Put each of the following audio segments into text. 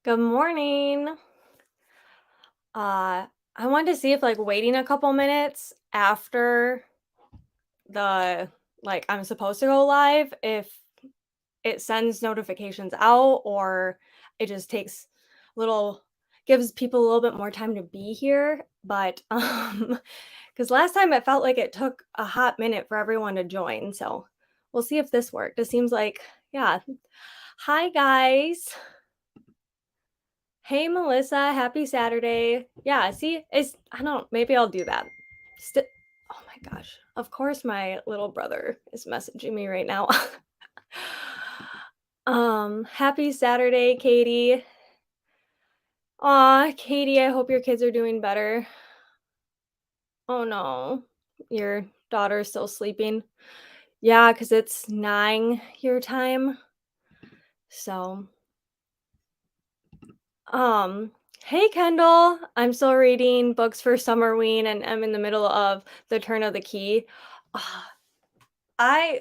Good morning. Uh, I wanted to see if waiting a couple minutes after I'm supposed to go live, if it sends notifications out or it just takes little gives people a little bit more time to be here. But because last time it felt like it took a hot minute for everyone to join. So we'll see if this worked. It seems like, yeah. Hi guys. Hey Melissa, happy Saturday. Yeah, see, I don't maybe I'll do that. Sti Oh my gosh. Of course my little brother is messaging me right now. Happy Saturday, Katie. Aw, Katie, I hope your kids are doing better. Oh no. Your daughter's still sleeping. Yeah, 'cause it's 9 your time. So, Um, hey Kendall, I'm still reading books for Summerween and I'm in the middle of The Turn of the Key. Ah, I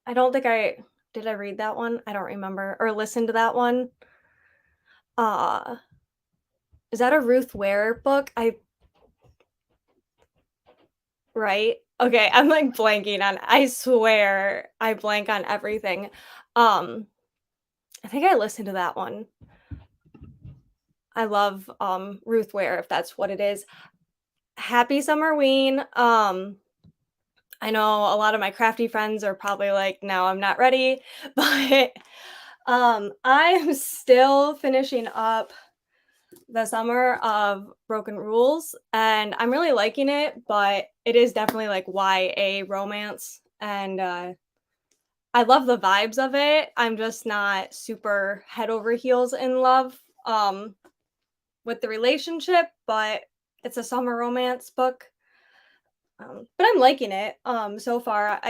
I don't think I did I read that one? I don't remember or listen to that one. Uh, is that a Ruth Ware book? I right? Okay, I'm like blanking on I swear I blank on everything. Um, I think I listened to that one. I love Ruth Ware if that's what it is. Happy Summerween. I know a lot of my crafty friends are probably like, "No, I'm not ready," but, I am still finishing up The Summer of Broken Rules, and I'm really liking it, but it is definitely, like, YA romance, and, I love the vibes of it. I'm just not super head over heels in love, with the relationship, but it's a summer romance book. But I'm liking it, so far.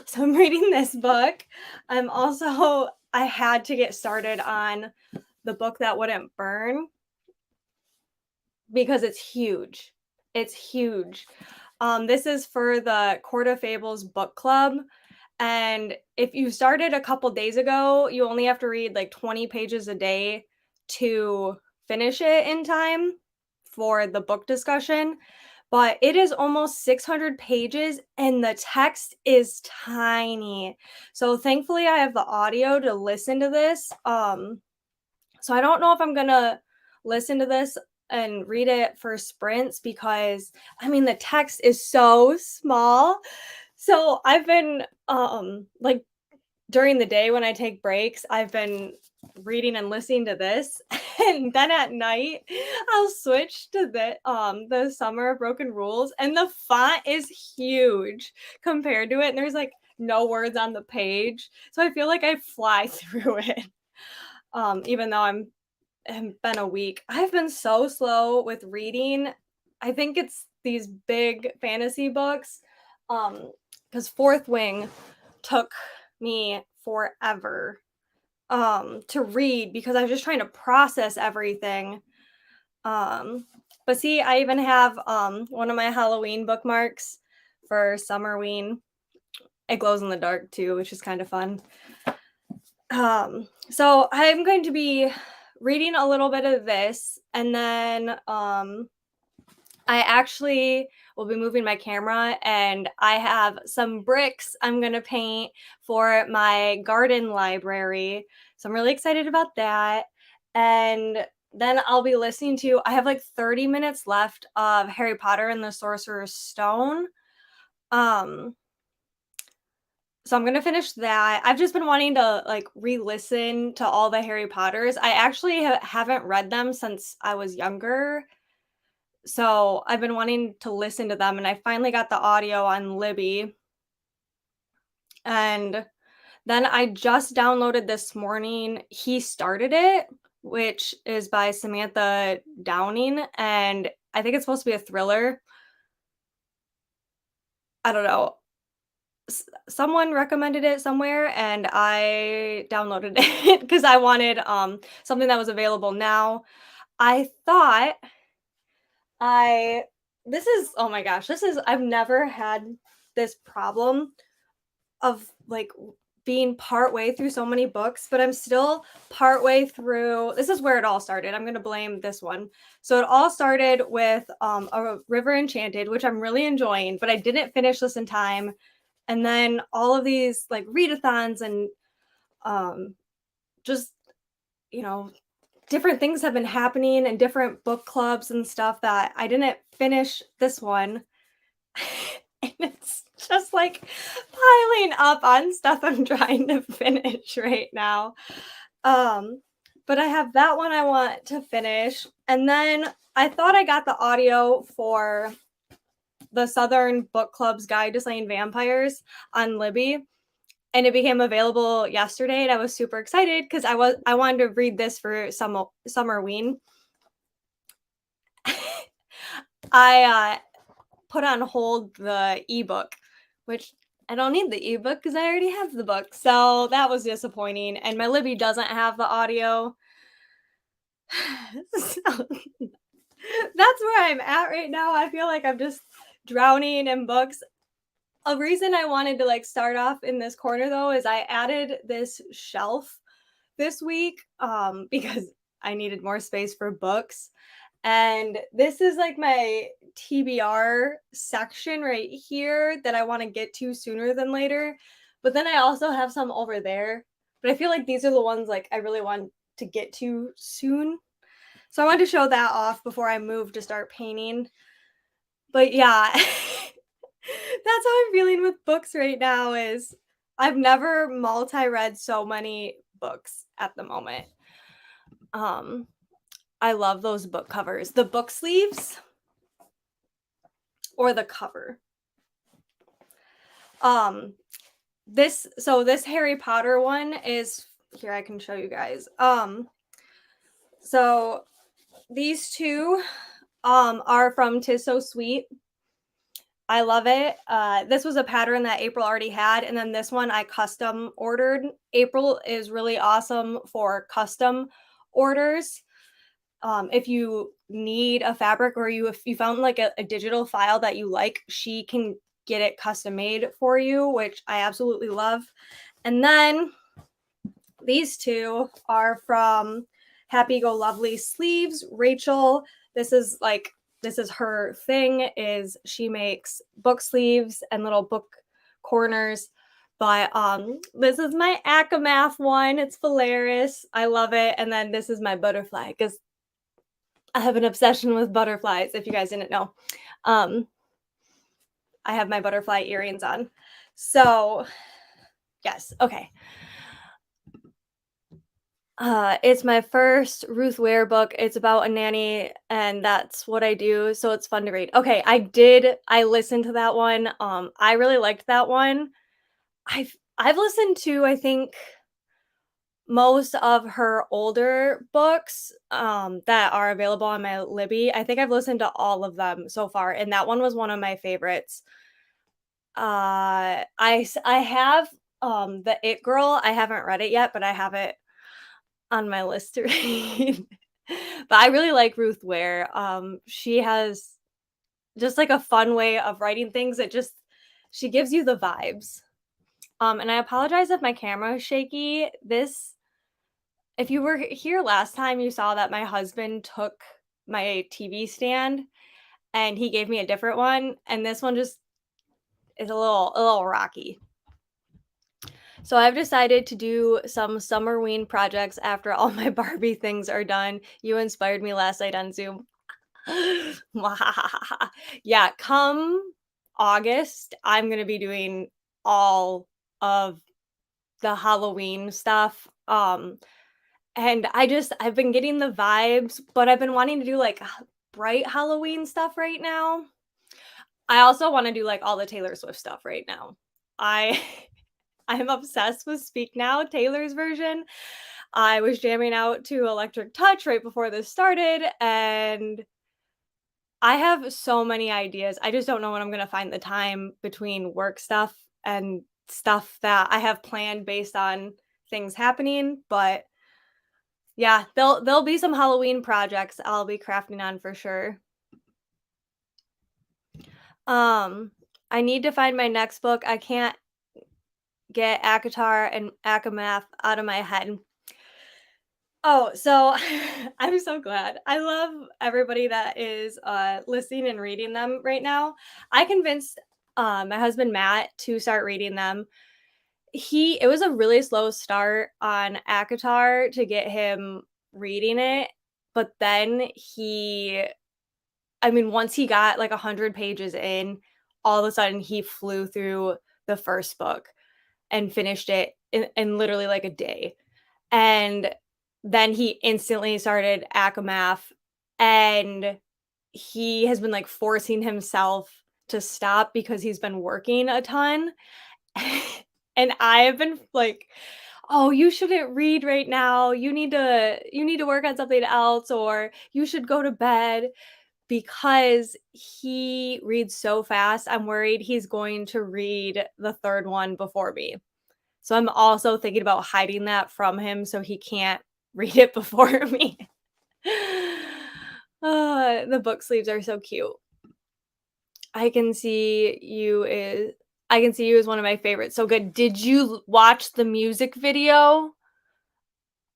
So I'm reading this book. I had to get started on The Book That Wouldn't Burn because it's huge. It's huge. This is for the Court of Fables book club, and if you started a couple days ago, you only have to read like 20 pages a day to finish it in time for the book discussion. But it is almost 600 pages and the text is tiny. So thankfully I have the audio to listen to this. So I don't know if I'm gonna listen to this and read it for sprints because I mean the text is so small. So I've been like during the day when I take breaks, I've been reading and listening to this. And then at night, I'll switch to the Summer of Broken Rules and the font is huge compared to it. And there's like no words on the page. So I feel like I fly through it. Even though have been a week. I've been so slow with reading. I think it's these big fantasy books. Because Fourth Wing took me forever to read because I was just trying to process everything. But see, I even have one of my Halloween bookmarks for Summerween. It glows in the dark too, which is kind of fun. So I'm going to be reading a little bit of this and then I actually will be moving my camera and I have some bricks I'm going to paint for my garden library. So I'm really excited about that. And then I'll be listening to I have like 30 minutes left of Harry Potter and the Sorcerer's Stone. Um so I'm gonna finish that. I've just been wanting to like re-listen to all the Harry Potters. I actually haven't read them since I was younger. So I've been wanting to listen to them and I finally got the audio on Libby. And then I just downloaded this morning He Started It, which is by Samantha Downing. And I think it's supposed to be a thriller. I don't know. Someone recommended it somewhere and I downloaded it because I wanted something that was available now. I thought I this is oh my gosh, this is I've never had this problem of like being partway through so many books, but I'm still partway through. This is where it all started. I'm going to blame this one. So it all started with a River Enchanted, which I'm really enjoying, but I didn't finish this in time. And then all of these like readathons and um, just, you know, different things have been happening and different book clubs and stuff that I didn't finish this one. And it's just like piling up on stuff I'm trying to finish right now. Um, but I have that one I want to finish. And then I thought I got the audio for the Southern Book Club's Guide to Slaying Vampires on Libby. And it became available yesterday, and I was super excited because I wanted to read this for Summerween. I put on hold the ebook, which I don't need the ebook because I already have the book. So that was disappointing. And my Libby doesn't have the audio. So that's where I'm at right now. I feel like I'm just drowning in books. A reason I wanted to like start off in this corner though is I added this shelf this week because I needed more space for books. And this is like my TBR section right here that I want to get to sooner than later. But then I also have some over there. But I feel like these are the ones like I really want to get to soon. So I wanted to show that off before I move to start painting. But yeah, that's how I'm feeling with books right now is I've never multi-read so many books at the moment. Um I love those book covers. The book sleeves or the cover. Um this Harry Potter one is here I can show you guys. So these two are from 'Tis So Sweet. I love it. This was a pattern that April already had, and then this one I custom ordered. April is really awesome for custom orders. If you need a fabric or if you found like a digital file that you like, she can get it custom made for you, which I absolutely love. And then these two are from Happy Go Lovely Sleeves. Rachel, this is her thing is she makes book sleeves and little book corners. But this is my Akamath one. It's hilarious. I love it. And then this is my butterfly because I have an obsession with butterflies, if you guys didn't know. I have my butterfly earrings on. So, yes, okay. It's my first Ruth Ware book. It's about a nanny, and that's what I do. So it's fun to read. Okay, I listened to that one. I really liked that one. I've listened to, I think, most of her older books that are available on my Libby. I think I've listened to all of them so far, and that one was one of my favorites. I have The It Girl. I haven't read it yet, but I have it on my list to read. But I really like Ruth Ware. She has just like a fun way of writing things. She gives you the vibes. And I apologize if my camera is shaky. If you were here last time, you saw that my husband took my TV stand and he gave me a different one, and this one just is a little rocky. So I've decided to do some Summerween projects after all my Barbie things are done. You inspired me last night on Zoom. Yeah, come August, I'm gonna be doing all of the Halloween stuff. And I've been getting the vibes, but I've been wanting to do like bright Halloween stuff right now. I also want to do like all the Taylor Swift stuff right now. I I'm obsessed with Speak Now, Taylor's version. I was jamming out to Electric Touch right before this started, and I have so many ideas. I just don't know when I'm going to find the time between work stuff and stuff that I have planned based on things happening, but yeah, there'll be some Halloween projects I'll be crafting on for sure. Um I need to find my next book. I can't get Akatar and Akamath out of my head. Oh, so I'm so glad. I love everybody that is listening and reading them right now. I convinced my husband Matt to start reading them. It was a really slow start on Akatar to get him reading it, but then once he got like 100 pages in, all of a sudden he flew through the first book and finished it in literally like a day. And then he instantly started Akamath, and he has been like forcing himself to stop because he's been working a ton. And I have been like, "Oh, you shouldn't read right now. You need to work on something else, or you should go to bed," because he reads so fast. I'm worried he's going to read the 3rd one before me. So I'm also thinking about hiding that from him so he can't read it before me. The book sleeves are so cute. I can see you is I can see you as one of my favorites. So good. Did you watch the music video?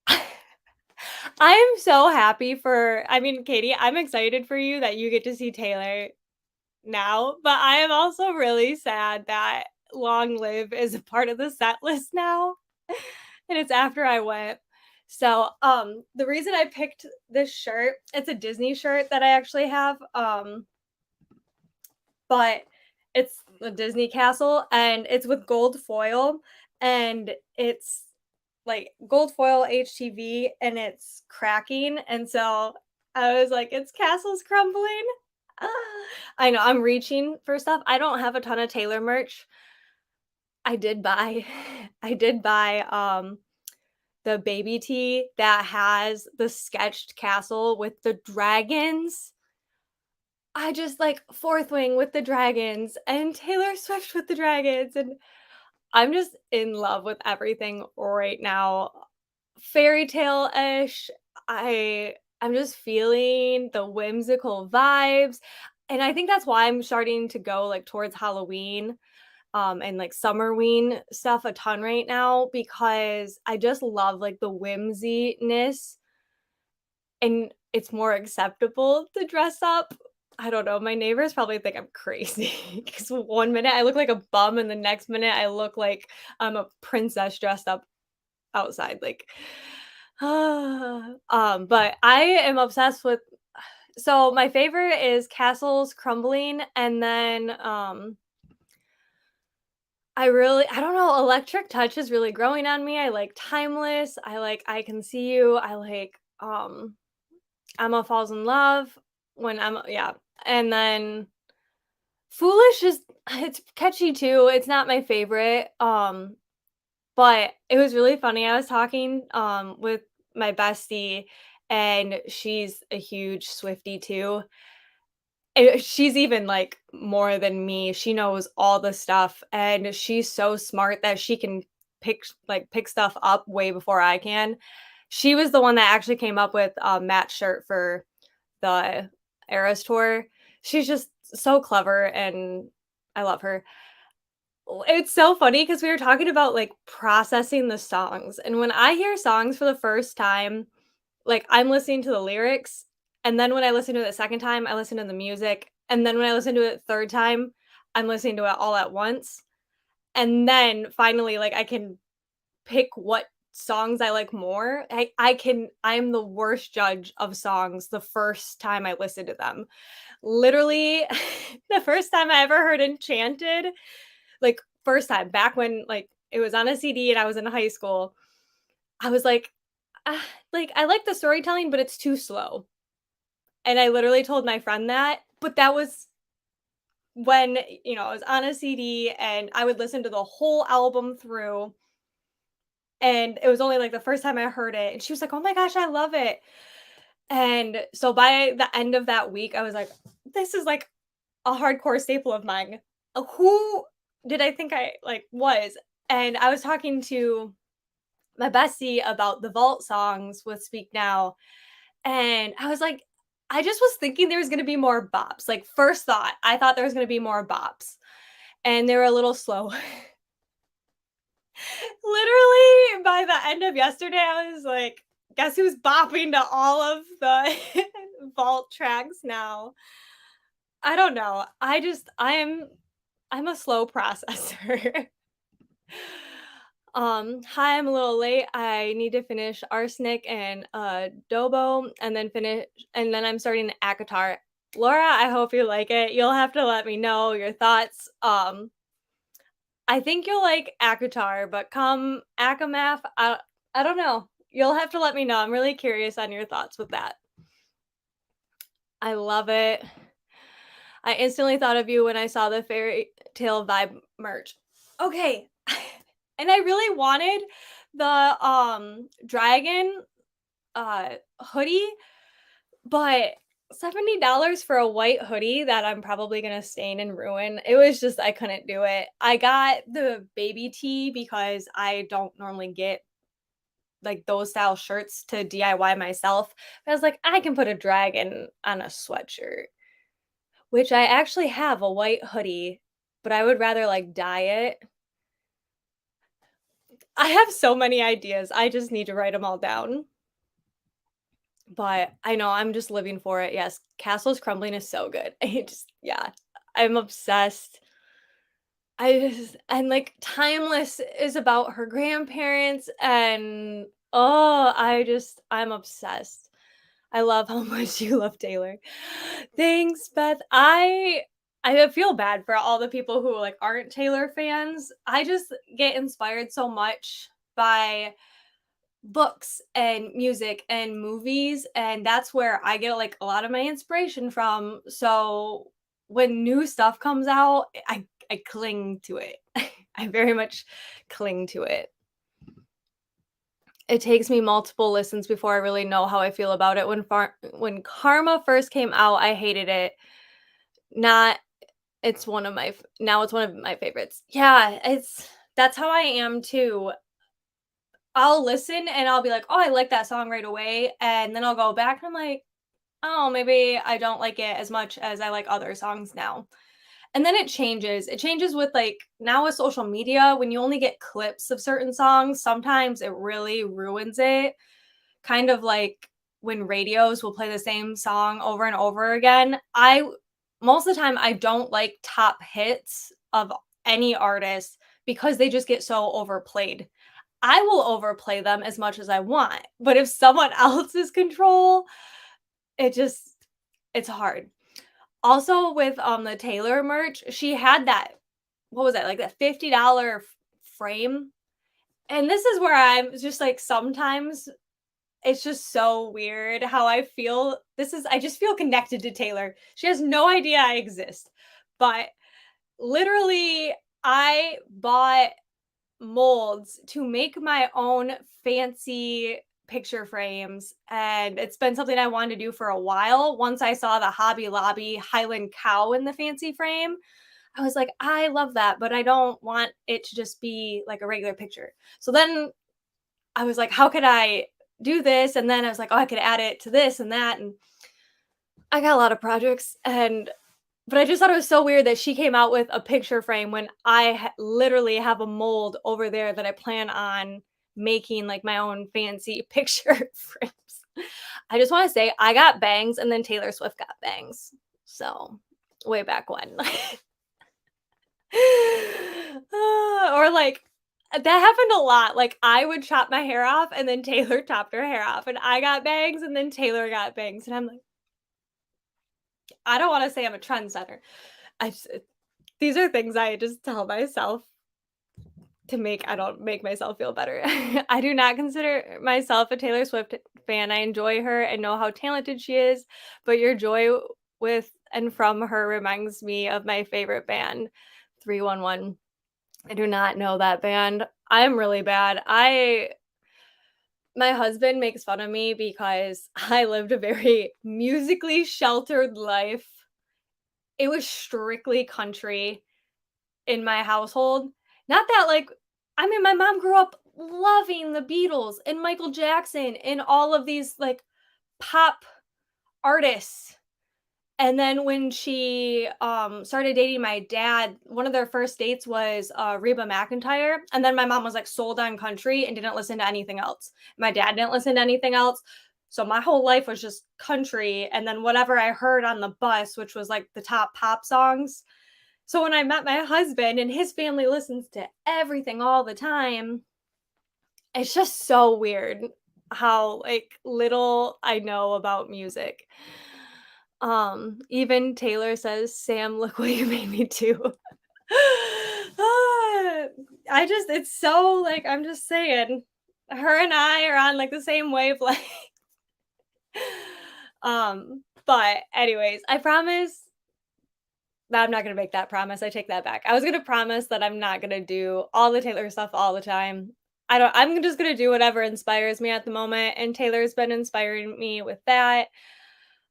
I am so happy Katie, I'm excited for you that you get to see Taylor now, but I am also really sad that Long Live is a part of the set list now, and it's after I went. So, the reason I picked this shirt, it's a Disney shirt that I actually have, but it's a Disney castle and it's with gold foil, and it's like gold foil HTV and it's cracking, and so I was like, "It's castle's crumbling." Ah, I know, I'm reaching for stuff. I don't have a ton of Taylor merch. I did buy I did buy, the baby tee that has the sketched castle with the dragons. I just like Fourth Wing with the dragons and Taylor Swift with the dragons, and I'm just in love with everything right now. Fairy tale-ish. I'm just feeling the whimsical vibes, and I think that's why I'm starting to go, like, towards Halloween, and, like, Summerween stuff a ton right now because I just love, like, the whimsiness, and it's more acceptable to dress up. I don't know, my neighbors probably think I'm crazy because one minute I look like a bum, and the next minute I look like I'm a princess dressed up outside, like, but I am obsessed with so my favorite is Castles Crumbling, and then, I don't know, Electric Touch is really growing on me. I like Timeless, I like I Can See You, I like, Emma Falls in Love when Emma yeah, and then Foolish is it's catchy too, it's not my favorite, but it was really funny. I was talking, with my bestie, and she's a huge Swiftie too. She's even, like, more than me. She knows all the stuff, and she's so smart that she can pick stuff up way before I can. She was the one that actually came up with, Matt's shirt for the Eras tour. She's just so clever, and I love her. It's so funny because we were talking about, like, processing the songs, and when I hear songs for the first time, like, I'm listening to the lyrics, and then when I listen to it the second time, I listen to the music, and then when I listen to it third time, I'm listening to it all at once, and then finally, like, I can pick what songs I like more. I'm the worst judge of songs the first time I listen to them. Literally, the first time I ever heard Enchanted, like, first time, back when, like, it was on a CD and I was in high school, I was like, "Ah, like, I like the storytelling, but it's too slow." And I literally told my friend that, but that was when, I was on a CD and I would listen to the whole album through, and it was only, like, the first time I heard it, and she was like, "Oh my gosh, I love it." And so by the end of that week, I was like, "This is, like, a hardcore staple of mine." Who did I think I, like, was? And I was talking to my bestie about the vault songs with Speak Now, and I was like, I just was thinking there was gonna be more bops. Like, first thought, I thought there was gonna be more bops, and they were a little slow. Literally, by the end of yesterday, I was like, guess who's bopping to all of the vault tracks now? I don't know. I'm a slow processor. Hi, I'm a little late. I need to finish Arsenic and Dobo and then I'm starting Akatar. Laura, I hope you like it. You'll have to let me know your thoughts. I think you'll like Akatar, but come Akamath, I don't know. You'll have to let me know. I'm really curious on your thoughts with that. I love it. I instantly thought of you when I saw the fairy tale vibe merch. Okay. And I really wanted the dragon hoodie, but $70 for a white hoodie that I'm probably gonna stain and ruin. It was just I couldn't do it. I got the baby tee because I don't normally get like those style shirts to DIY myself. But I was like, I can put a dragon on a sweatshirt, which I actually have a white hoodie, but I would rather like dye it. I have so many ideas. I just need to write them all down. But I know I'm just living for it. Yes, Castle's Crumbling is so good. Yeah, I'm obsessed. And like Timeless is about her grandparents and I'm obsessed. I love how much you love Taylor. Thanks, Beth. I feel bad for all the people who like aren't Taylor fans. I just get inspired so much by books and music and movies, and that's where I get like a lot of my inspiration from. So when new stuff comes out, I cling to it. I very much cling to it. It takes me multiple listens before I really know how I feel about it. When Karma first came out, I hated it. Not it's one of my now it's one of my favorites. Yeah, it's that's how I am too. I'll listen and I'll be like, "Oh, I like that song right away," and then I'll go back and I'm like, "Oh, maybe I don't like it as much as I like other songs now." And then it changes. It changes with like now with social media, when you only get clips of certain songs, sometimes it really ruins it. Kind of like when radios will play the same song over and over again. I Most of the time I don't like top hits of any artist because they just get so overplayed. I will overplay them as much as I want, but if someone else's control, it just it's hard. Also with, the Taylor merch, she had that what was that, like that $50 frame, and this is where I'm just like, sometimes it's just so weird how I feel. I just feel connected to Taylor. She has no idea I exist, but literally, I bought molds to make my own fancy picture frames, and it's been something I wanted to do for a while. Once I saw the Hobby Lobby Highland cow in the fancy frame, I was like, I love that, but I don't want it to just be like a regular picture. So then I was like, how could I do this? And then I was like, oh, I could add it to this and that. And I got a lot of projects, but I just thought it was so weird that she came out with a picture frame when literally have a mold over there that I plan on making like my own fancy picture frames. I just want to say I got bangs and then Taylor Swift got bangs. So, way back when. Or like that happened a lot. Like I would chop my hair off and then Taylor chopped her hair off and I got bangs and then Taylor got bangs and I'm like I don't want to say I'm a trendsetter. I just, these are things I just tell myself to make I don't make myself feel better. I do not consider myself a Taylor Swift fan. I enjoy her and know how talented she is, but your joy with and from her reminds me of my favorite band, 311. I do not know that band. I'm really bad. I My husband makes fun of me because I lived a very musically sheltered life. It was strictly country in my household. Not that like I mean, my mom grew up loving the Beatles and Michael Jackson and all of these like pop artists. And then when she, started dating my dad, one of their first dates was, Reba McEntire, and then my mom was, like, sold on country and didn't listen to anything else. My dad didn't listen to anything else, so my whole life was just country, and then whatever I heard on the bus, which was, like, the top pop songs. So when I met my husband and his family listens to everything all the time, it's just so weird how, like, little I know about music. Even Taylor says, "Sam, look what you made me do." Ah, I just it's so, like, I'm just saying, her and I are on, like, the same wavelength. But anyways, I promise that I'm not gonna make that promise, I take that back. I was gonna promise that I'm not gonna do all the Taylor stuff all the time. I'm just gonna do whatever inspires me at the moment, and Taylor's been inspiring me with that.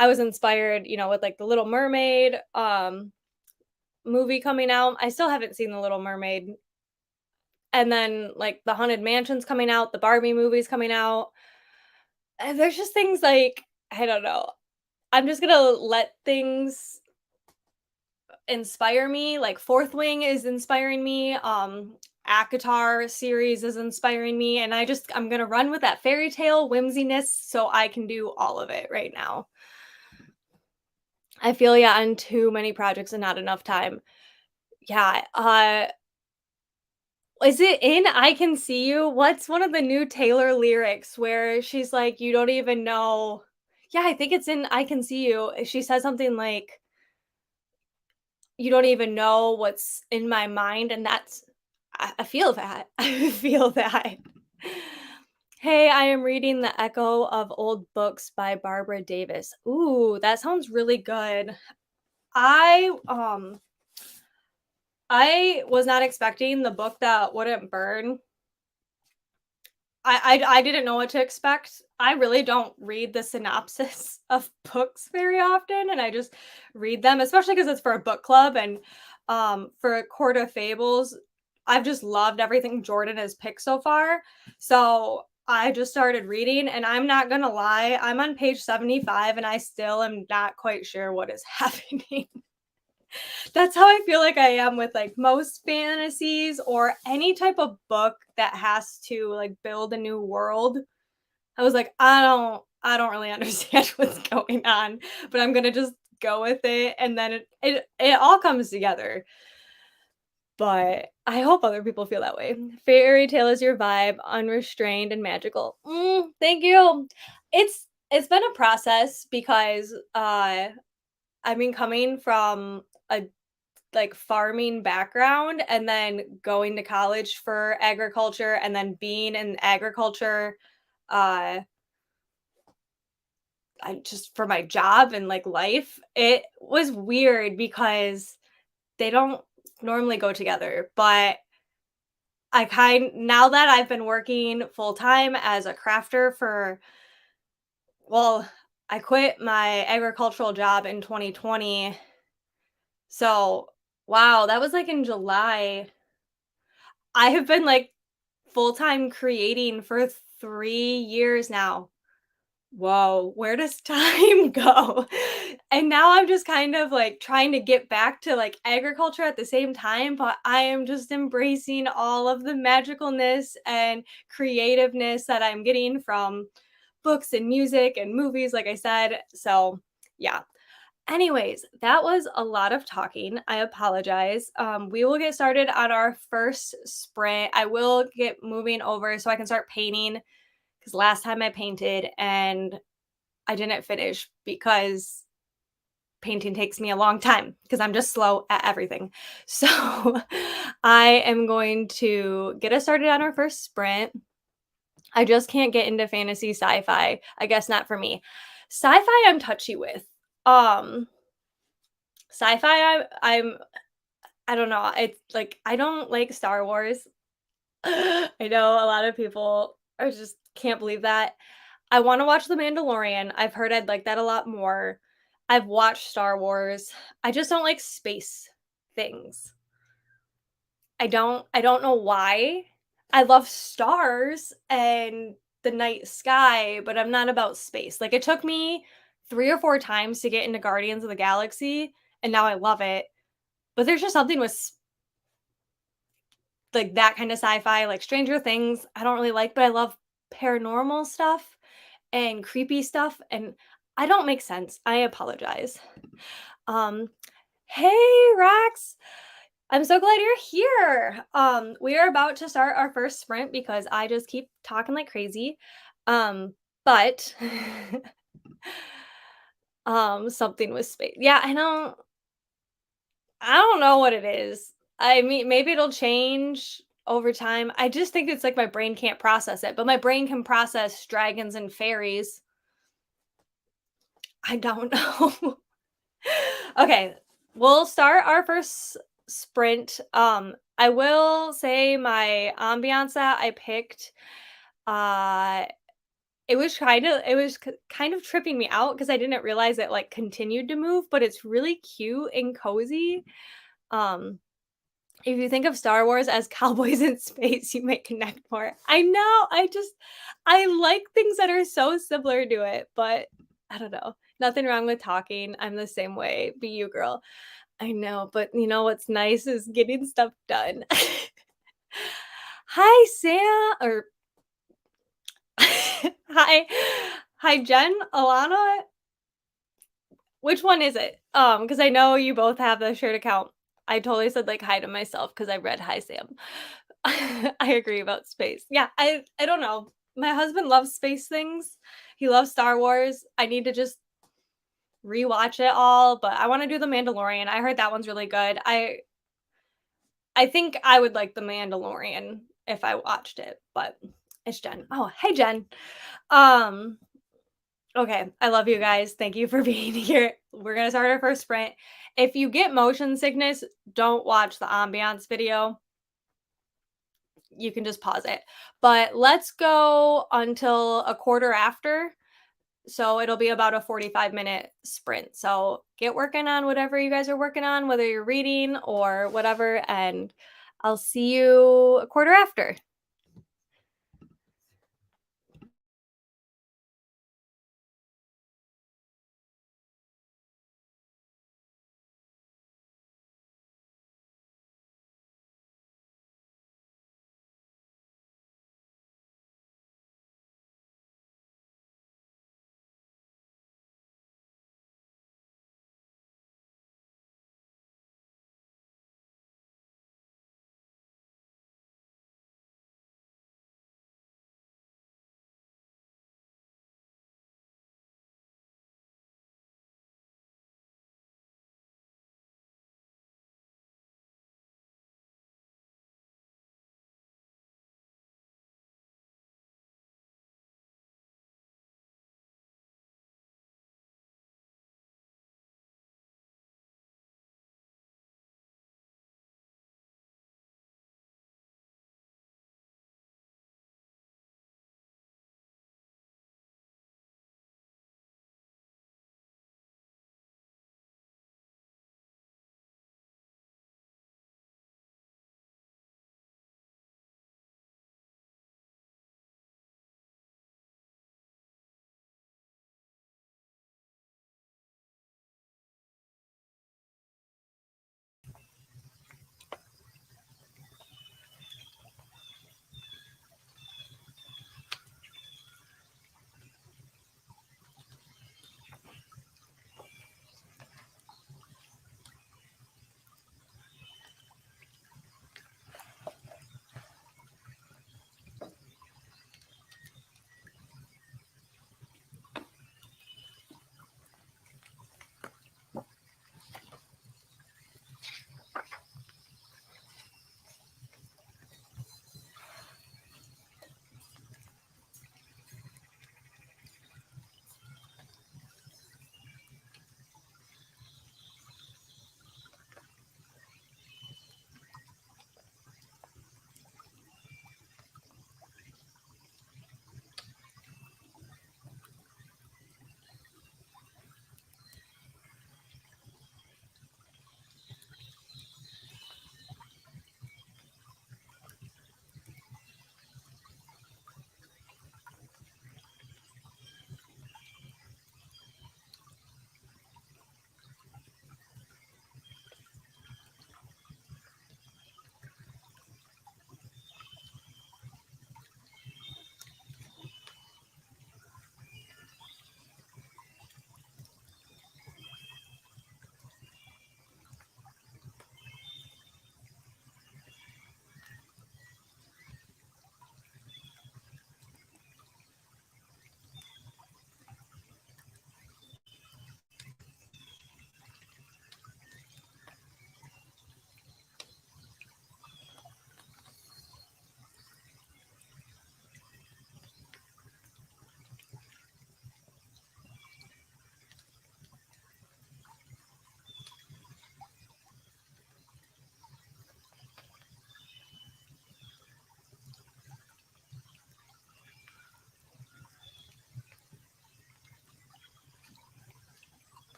I was inspired, with, like, The Little Mermaid, movie coming out. I still haven't seen The Little Mermaid. And then, like, The Haunted Mansion's coming out, the Barbie movie's coming out. And there's just things like I don't know. I'm just gonna let things inspire me, like, Fourth Wing is inspiring me, ACOTAR series is inspiring me, and I'm gonna run with that fairy tale whimsiness so I can do all of it right now. I feel ya on too many projects and not enough time. Yeah, is it in I Can See You? What's one of the new Taylor lyrics where she's like, "You don't even know." Yeah, I think it's in I Can See You. She says something like, "You don't even know what's in my mind," and I feel that. I feel that. Hey, I am reading The Echo of Old Books by Barbara Davis. Ooh, that sounds really good. I, um I was not expecting the book that wouldn't burn. I didn't know what to expect. I really don't read the synopsis of books very often, and I just read them, especially because it's for a book club and, for Court of Fables, I've just loved everything Jordan has picked so far. So, I just started reading, and I'm not gonna lie, I'm on page 75, and I still am not quite sure what is happening. That's how I feel like I am with, like, most fantasies or any type of book that has to, like, build a new world. I was like, I don't really understand what's going on, but I'm gonna just go with it, and then it all comes together." But I hope other people feel that way. Fairy tale is your vibe, unrestrained and magical. Thank you. It's been a process because, I mean, coming from a like farming background and then going to college for agriculture and then being in agriculture uh I just for my job and like life, it was weird because they don't normally go together. But now that I've been working full time as a crafter for well, I quit my agricultural job in 2020. So wow, that was like in July. I have been like full-time creating for 3 years now. Whoa, where does time go? And now I'm just kind of, like, trying to get back to, like, agriculture at the same time, but I am just embracing all of the magicalness and creativeness that I'm getting from books and music and movies, like I said. So, yeah. Anyways, that was a lot of talking. I apologize. We will get started on our first sprint. I will get moving over so I can start painting because last time I painted and I didn't finish because painting takes me a long time because I'm just slow at everything. So I am going to get us started on our first sprint. I just can't get into fantasy sci-fi. I guess not for me. Sci-fi I'm touchy with. Um Sci-fi I don't know, it's like, I don't like Star Wars. I know a lot of people are just can't believe that. I wanna watch The Mandalorian, I've heard I'd like that a lot more. I've watched Star Wars. I just don't like space things. I don't know why. I love stars and the night sky, but I'm not about space. Like, it took me 3 or 4 times to get into Guardians of the Galaxy, and now I love it. But there's just something with like that kind of sci-fi, like Stranger Things, I don't really like, but I love paranormal stuff and creepy stuff, and I don't make sense. I apologize. Um, hey Rex, I'm so glad you're here. We are about to start our first sprint because I just keep talking like crazy. But something with space. Yeah, I don't know what it is. I mean, maybe it'll change over time. I just think it's like my brain can't process it, but my brain can process dragons and fairies. I don't know. Okay, we'll start our first sprint. I will say my ambiance that I picked, uh, it was kind of tripping me out because I didn't realize it like continued to move, but it's really cute and cozy. Um, If you think of Star Wars as cowboys in space, you may connect more. I know, I like things that are so similar to it, but I don't know. Nothing wrong with talking. I'm the same way. Be you, girl. I know, but you know what's nice is getting stuff done. Hi, Sam, or hi, hi, Jen, Alana. Which one is it? Because I know you both have the shared account. I totally said like hi to myself because I read hi Sam. I agree about space. Yeah, I don't know. My husband loves space things. He loves Star Wars. I need to just rewatch it all, but I want to do The Mandalorian. I heard that one's really good. I think I would like The Mandalorian if I watched it, but it's Jen. Oh, hey Jen. Um Okay, I love you guys. Thank you for being here. We're gonna start our first sprint. If you get motion sickness, don't watch the ambiance video. You can just pause it. But let's go until a quarter after. So it'll be about a 45-minute sprint. So get working on whatever you guys are working on, whether you're reading or whatever, and I'll see you a quarter after.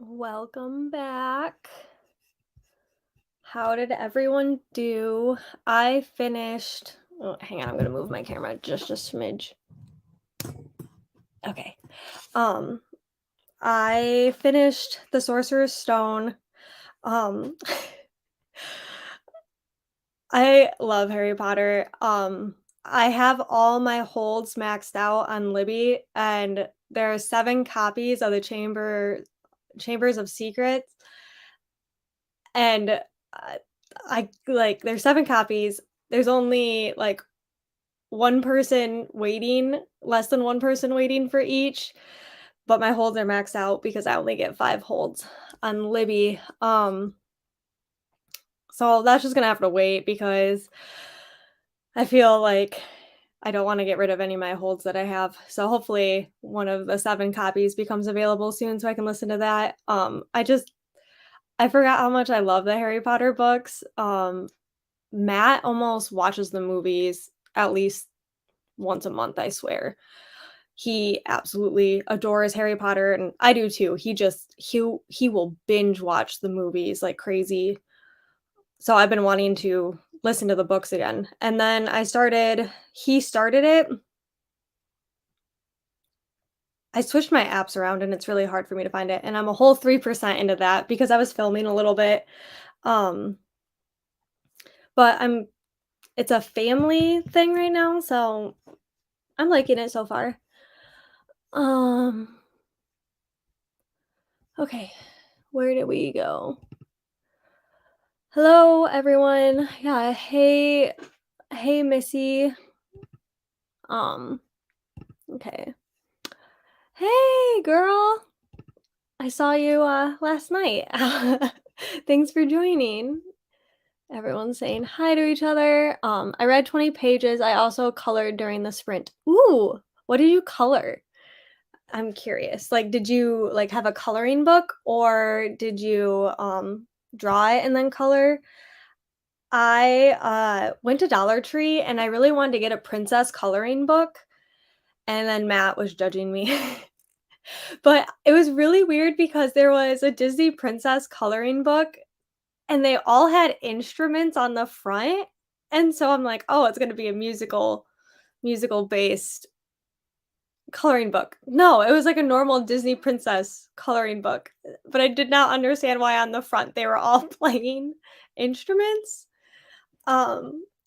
Welcome back. How did everyone do? I finished. Oh, hang on, I'm gonna move my camera just a smidge. Okay. Um, I finished The Sorcerer's Stone. Um, I love Harry Potter. I have all my holds maxed out on Libby, and there are 7 copies of the Chambers of Secrets, and, I like, there's 7 copies. There's only, like, 1 person waiting, less than 1 person waiting for each, but my holds are maxed out because I only get 5 holds on Libby. So that's just gonna have to wait because I feel like I don't wanna get rid of any of my holds that I have. So hopefully one of the 7 copies becomes available soon so I can listen to that. I forgot how much I love the Harry Potter books. Matt almost watches the movies at least once a month, I swear. He absolutely adores Harry Potter, and I do too. He will binge watch the movies like crazy. So I've been wanting to listen to the books again. And then he started it. I switched my apps around and it's really hard for me to find it. And I'm a whole 3% into that because I was filming a little bit. Um, but it's a family thing right now, so I'm liking it so far. Um, okay, where did we go? Hello, everyone. Yeah, hey, Missy. Um, okay. Hey, girl. I saw you last night. Thanks for joining. Everyone's saying hi to each other. I read 20 pages. I also colored during the sprint. Ooh, what did you color? I'm curious. Like, did you like have a coloring book or did you draw it and then color? I went to Dollar Tree and I really wanted to get a princess coloring book, and then Matt was judging me. But it was really weird because there was a Disney princess coloring book and they all had instruments on the front. And so I'm like, "Oh, it's gonna be a musical-based coloring book." No, it was like a normal Disney princess coloring book, but I did not understand why on the front they were all playing instruments.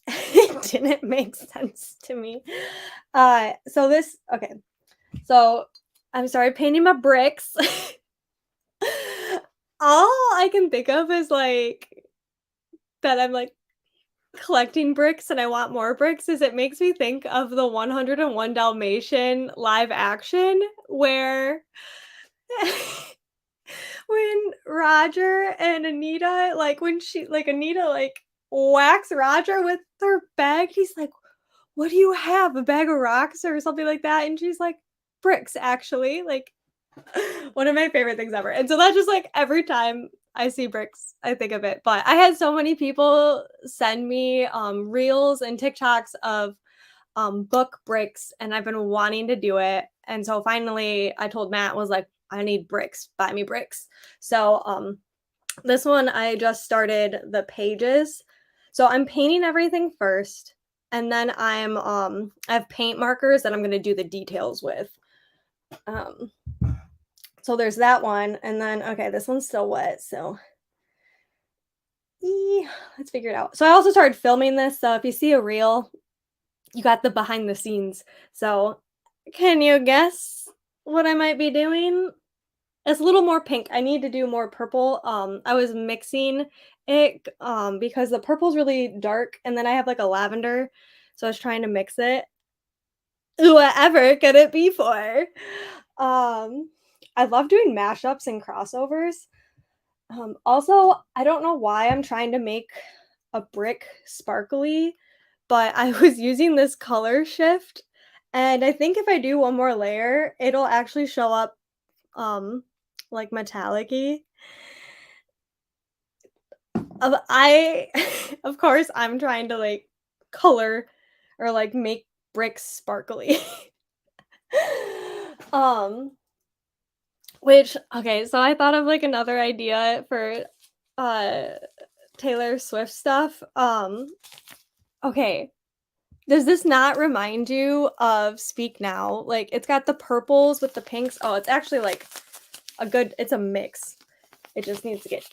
It didn't make sense to me. So I'm sorry, painting my bricks. All I can think of is, like, that I'm, like, collecting bricks and I want more bricks is it makes me think of the 101 Dalmatian live action where when Roger and Anita, like, Anita, like, whacks Roger with her bag, he's like, "What do you have, a bag of rocks?" or something like that, and she's like, "Bricks, actually," like, one of my favorite things ever, and so that's just, like, every time I see bricks, I think of it, but I had so many people send me, reels and TikToks of, book bricks, and I've been wanting to do it, and so finally I told Matt, was like, "I need bricks, buy me bricks." So, this one I just started the pages. So I'm painting everything first, and then I have paint markers that I'm gonna do the details with. Um, so there's that one, and then okay, this one's still wet, so let's figure it out. So I also started filming this, so if you see a reel, you got the behind the scenes. So can you guess what I might be doing? It's a little more pink. I need to do more purple. I was mixing it because the purple's really dark, and then I have like a lavender, so I was trying to mix it. Whatever could it be for? Um, I love doing mashups and crossovers. Also, I don't know why I'm trying to make a brick sparkly, but I was using this color shift, and I think if I do one more layer, it'll actually show up like metallic-y. I of course, I'm trying to, like, color or, like, make bricks sparkly. Um, Which okay, so I thought of, like, another idea for, uh, Taylor Swift stuff. Okay, does this not remind you of Speak Now? Like, it's got the purples with the pinks. Oh, it's actually, like, it's a mix. It just needs to get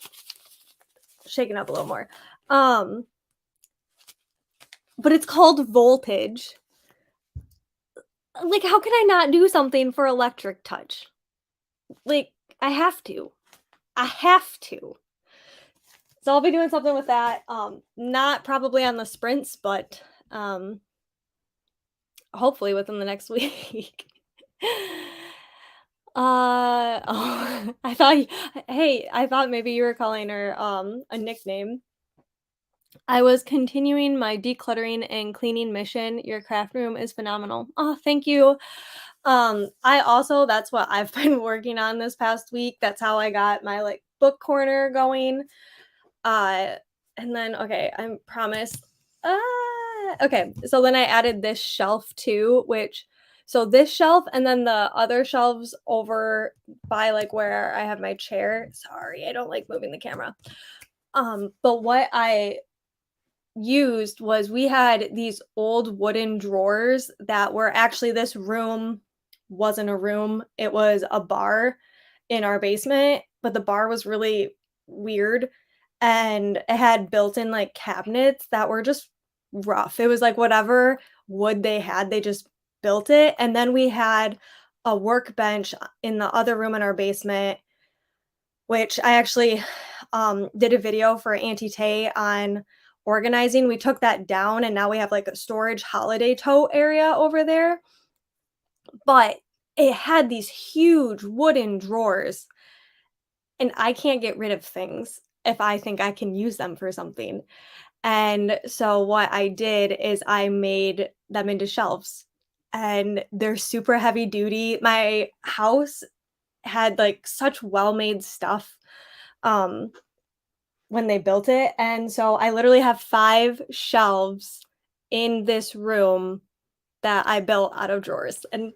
shaken up a little more. Um, but it's called Voltage. Like, how can I not do something for Electric Touch? Like, I have to. I have to. So I'll be doing something with that. Not probably on the sprints, but hopefully within the next week. Oh, hey, I thought maybe you were calling her a nickname. I was continuing my decluttering and cleaning mission. Your craft room is phenomenal. Oh, thank you. I also that's what I've been working on this past week. That's how I got my like book corner going. Uh, and then okay, I promise. Okay, so then I added this shelf too, which so this shelf and then the other shelves over by like where I have my chair. Sorry, I don't like moving the camera. But what I used was we had these old wooden drawers that were actually this room wasn't a room, it was a bar in our basement, but the bar was really weird and it had built-in like cabinets that were just rough. It was like whatever wood they had, they just built it. And then we had a workbench in the other room in our basement, which I actually did a video for Auntie Tay on organizing. We took that down and now we have like a storage holiday tote area over there. But it had these huge wooden drawers, and I can't get rid of things if I think I can use them for something. And so what I did is I made them into shelves and they're super heavy duty. My house had like such well-made stuff um when they built it. And so I literally have 5 shelves in this room that I built out of drawers. And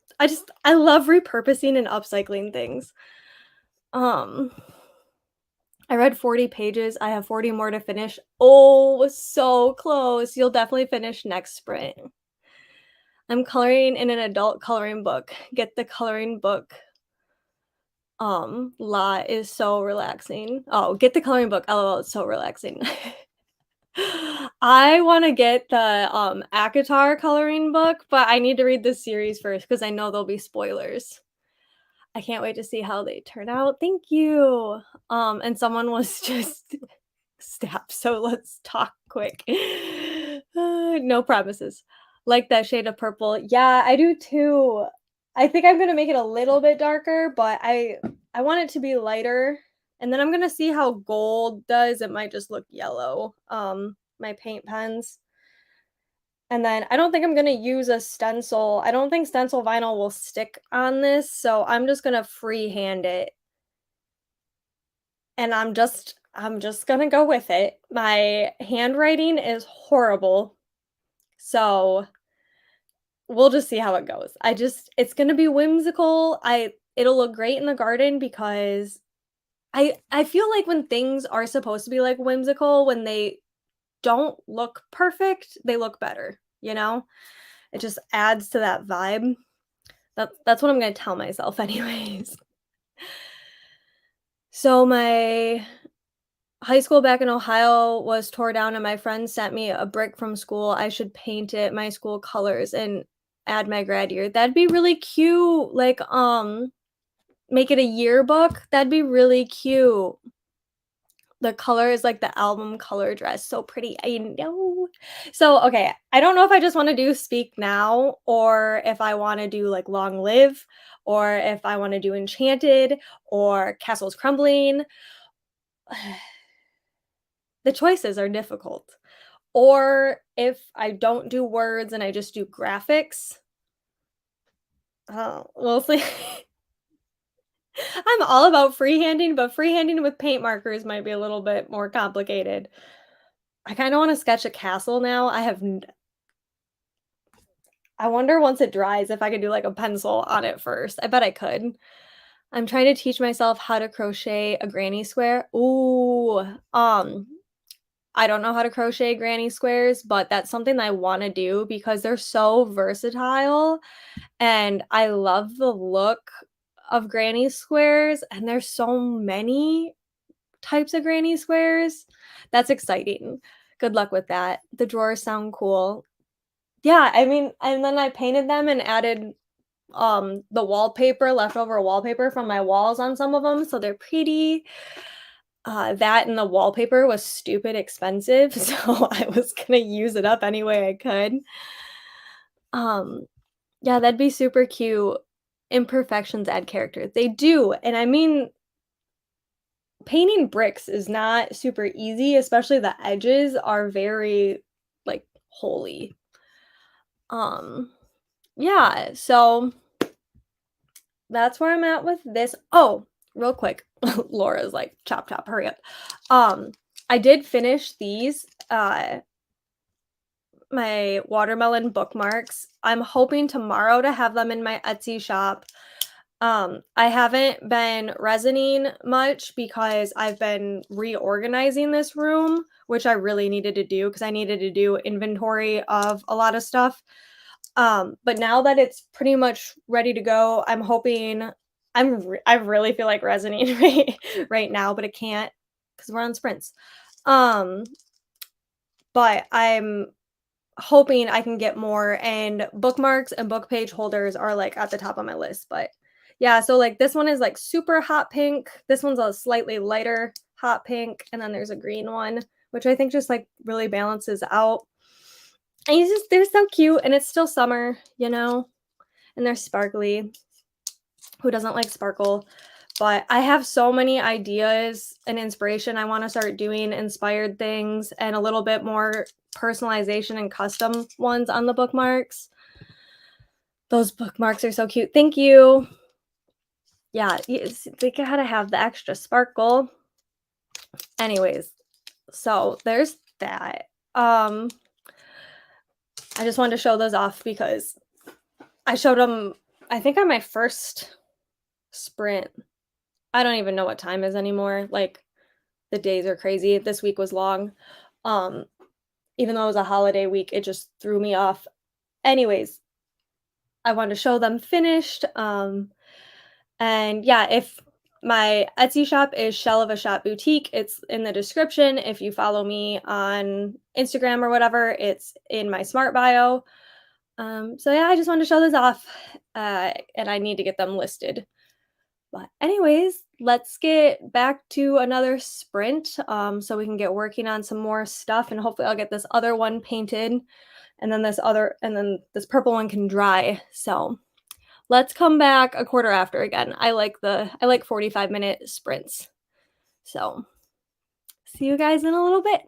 I love repurposing and upcycling things. Um, I read 40 pages. I have 40 more to finish. Oh, so close. You'll definitely finish next spring. I'm coloring in an adult coloring book. Get the coloring book. Lot is so relaxing. Oh, get the coloring book. LOL, it's so relaxing. I wanna get the, ACOTAR coloring book, but I need to read this series first because I know there'll be spoilers. I can't wait to see how they turn out. Thank you. And someone was just stabbed, so let's talk quick. No promises. Like that shade of purple. Yeah, I do too. I think I'm gonna make it a little bit darker, but I want it to be lighter. And then I'm gonna see how gold does. It might just look yellow. My paint pens. And then I don't think I'm gonna use a stencil. I don't think stencil vinyl will stick on this, so I'm just gonna freehand it. And I'm just gonna go with it. My handwriting is horrible, so we'll just see how it goes. It's gonna be whimsical. It'll look great in the garden because I feel like when things are supposed to be, like, whimsical, when they don't look perfect, they look better, you know? It just adds to that vibe. That's what I'm gonna tell myself anyways. So my high school back in Ohio was tore down and my friend sent me a brick from school. I should paint it my school colors and add my grad year. That'd be really cute. Like, make it a yearbook. That'd be really cute. The color is like the album color dress. So pretty. I know. So, okay. I don't know if I just want to do Speak Now or if I want to do like Long Live or if I want to do Enchanted or Castles Crumbling. The choices are difficult. Or if I don't do words and I just do graphics. Oh, we'll see. I'm all about freehanding, but freehanding with paint markers might be a little bit more complicated. I kinda wanna sketch a castle now. I wonder once it dries if I could do, like, a pencil on it first. I bet I could. I'm trying to teach myself how to crochet a granny square. Ooh, I don't know how to crochet granny squares, but that's something I wanna do because they're so versatile, and I love the look of granny squares, and there's so many types of granny squares. That's exciting. Good luck with that. The drawers sound cool. Yeah, I mean, and then I painted them and added, the wallpaper, leftover wallpaper from my walls on some of them, so they're pretty. That and the wallpaper was stupid expensive, so I was gonna use it up any way I could. Um, yeah, that'd be super cute. Imperfections add character. They do, and I mean, painting bricks is not super easy, especially the edges are very, like, holy. Um, yeah, so that's where I'm at with this. Oh, real quick. Laura's like, "Chop, chop, hurry up." Um, I did finish these, my watermelon bookmarks. I'm hoping tomorrow to have them in my Etsy shop. I haven't been resining much because I've been reorganizing this room, which I really needed to do because I needed to do inventory of a lot of stuff. But now that it's pretty much ready to go, I'm hoping I really feel like resining right now, but I can't because we're on sprints. Um, but I'm hoping I can get more, and bookmarks and book page holders are, like, at the top of my list, but yeah, so, like, this one is, like, super hot pink, this one's a slightly lighter hot pink, and then there's a green one, which I think just, like, really balances out. And they're so cute, and it's still summer, you know, and they're sparkly. Who doesn't like sparkle? But I have so many ideas and inspiration. I wanna start doing inspired things and a little bit more personalization and custom ones on the bookmarks. Those bookmarks are so cute. Thank you. Yeah, yes, they gotta have the extra sparkle. Anyways, so there's that. I just wanted to show those off because I showed them, I think, on my first sprint. I don't even know what time is anymore. Like, the days are crazy. This week was long. Um, Even though it was a holiday week, it just threw me off. Anyways, I wanted to show them finished. And yeah, if my Etsy shop is Shell of a Shop Boutique, it's in the description. If you follow me on Instagram or whatever, it's in my smart bio. So yeah, I just wanted to show those off, and I need to get them listed. But anyways, let's get back to another sprint, so we can get working on some more stuff, and hopefully I'll get this other one painted, and then this purple one can dry. So let's come back a quarter after again. I like 45-minute sprints. So see you guys in a little bit.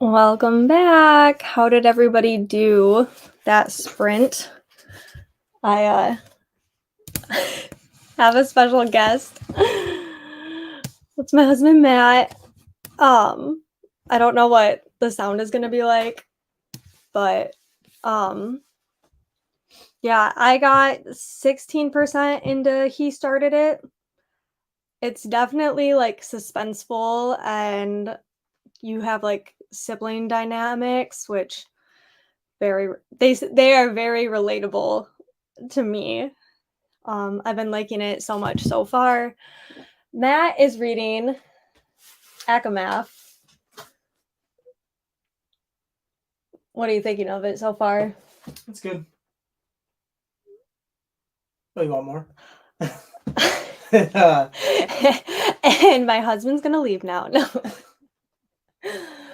Welcome back. How did everybody do that sprint? I have a special guest. It's my husband Matt. I don't know what the sound is going to be like, but yeah, I got 16% into He Started It. It's definitely like suspenseful, and you have like sibling dynamics, which they are very relatable to me. I've been liking it so much so far. Matt is reading Akamath. What are you thinking of it so far? It's good. Oh, you want more? And my husband's gonna leave now. No.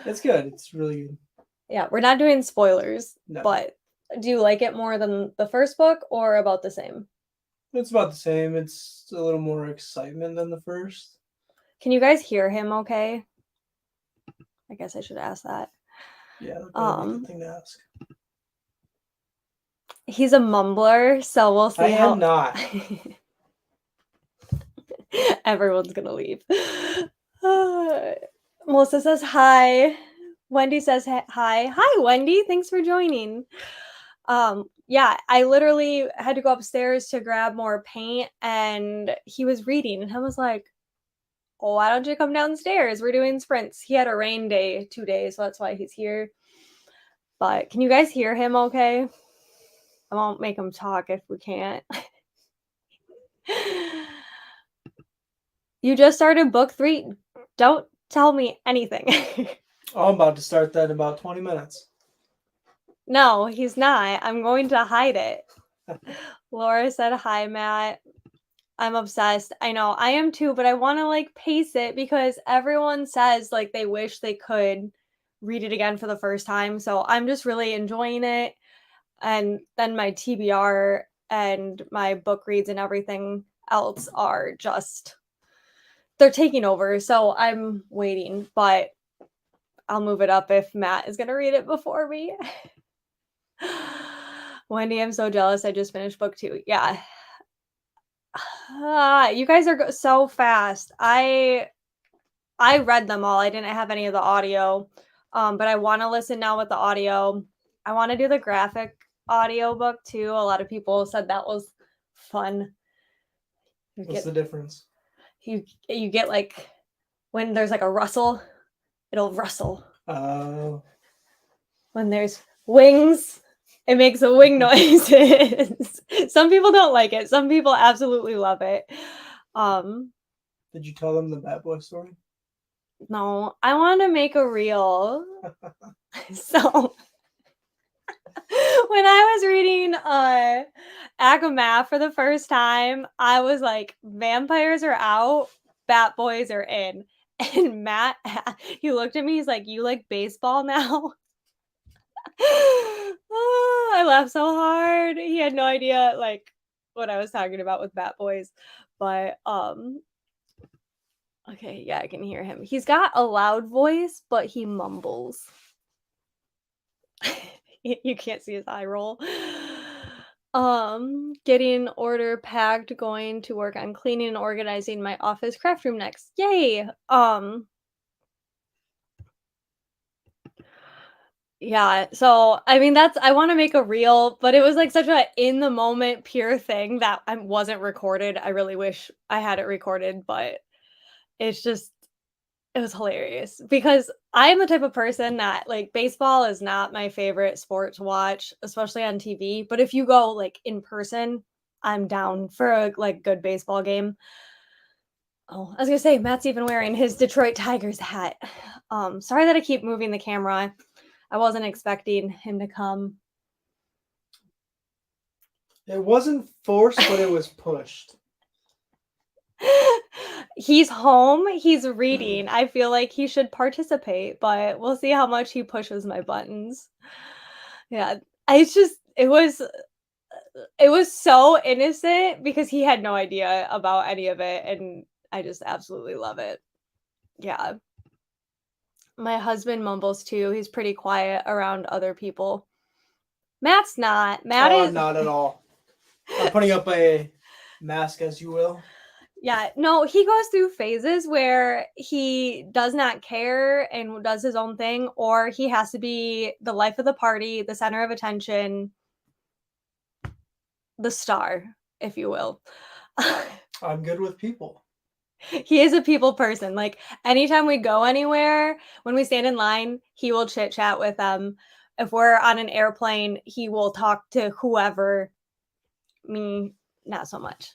It's good. It's really good. Yeah, we're not doing spoilers, No. but do you like it more than the first book or about the same? It's about the same. It's a little more excitement than the first. Can you guys hear him okay? I guess I should ask that. Yeah, that'd probably be a good thing to ask. He's a mumbler, so we'll see I how. am not. Everyone's gonna leave. Melissa says hi. Wendy says hi. Hi, Wendy. Thanks for joining. Yeah, I literally had to go upstairs to grab more paint, and he was reading, and I was like, "Oh, why don't you come downstairs? We're doing sprints." He had a rain day 2 days, so that's why he's here. But can you guys hear him okay? I won't make him talk if we can't. You just started book 3. Don't tell me anything. Oh, I'm about to start that in about 20 minutes. No, he's not. I'm going to hide it. Laura said, hi, Matt. I'm obsessed. I know, I am too, but I want to like pace it because everyone says like they wish they could read it again for the first time. So I'm just really enjoying it. And then my TBR and my book reads and everything else are just, they're taking over. So I'm waiting, but I'll move it up if Matt is going to read it before me. Wendy, I'm so jealous. I just finished book 2. Yeah. You guys are so fast. I read them all. I didn't have any of the audio. But I want to listen now with the audio. I want to do the graphic audio book too. A lot of people said that was fun. What's the difference? You get like when there's like a rustle, it'll rustle. Oh. When there's wings, it makes a wing noises. Some people don't like it. Some people absolutely love it. Did you tell them the Bad Boy story? No, I want to make a reel. So when I was reading Akamath for the first time, I was like, vampires are out, bat boys are in. And Matt, he looked at me, he's like, you like baseball now? Oh, I laughed so hard. He had no idea like what I was talking about with bat boys. But okay, yeah, I can hear him. He's got a loud voice, but he mumbles. You can't see his eye roll. Getting order packed, going to work on cleaning and organizing my office craft room next. Yay. Yeah, so I mean I want to make a reel, but it was like such a in the moment pure thing that I wasn't recorded. I really wish I had it recorded, but it's just it was hilarious because I am the type of person that like baseball is not my favorite sport to watch, especially on TV. But if you go like in person, I'm down for a like good baseball game. Oh, I was gonna say Matt's even wearing his Detroit Tigers hat. Sorry that I keep moving the camera. I wasn't expecting him to come. It wasn't forced, but it was pushed. He's home. He's reading. I feel like he should participate, but we'll see how much he pushes my buttons. Yeah, it's just it was so innocent because he had no idea about any of it, and I just absolutely love it. Yeah. My husband mumbles too. He's pretty quiet around other people. Matt's not. Matt is Not at all. I'm putting up a mask, as you will. yeah, no, he goes through phases where he does not care and does his own thing, or he has to be the life of the party, the center of attention, the star, if you will. I'm good with people. He is a people person. Like anytime we go anywhere, when we stand in line, he will chit chat with them. If we're on an airplane, he will talk to whoever. Me, not so much.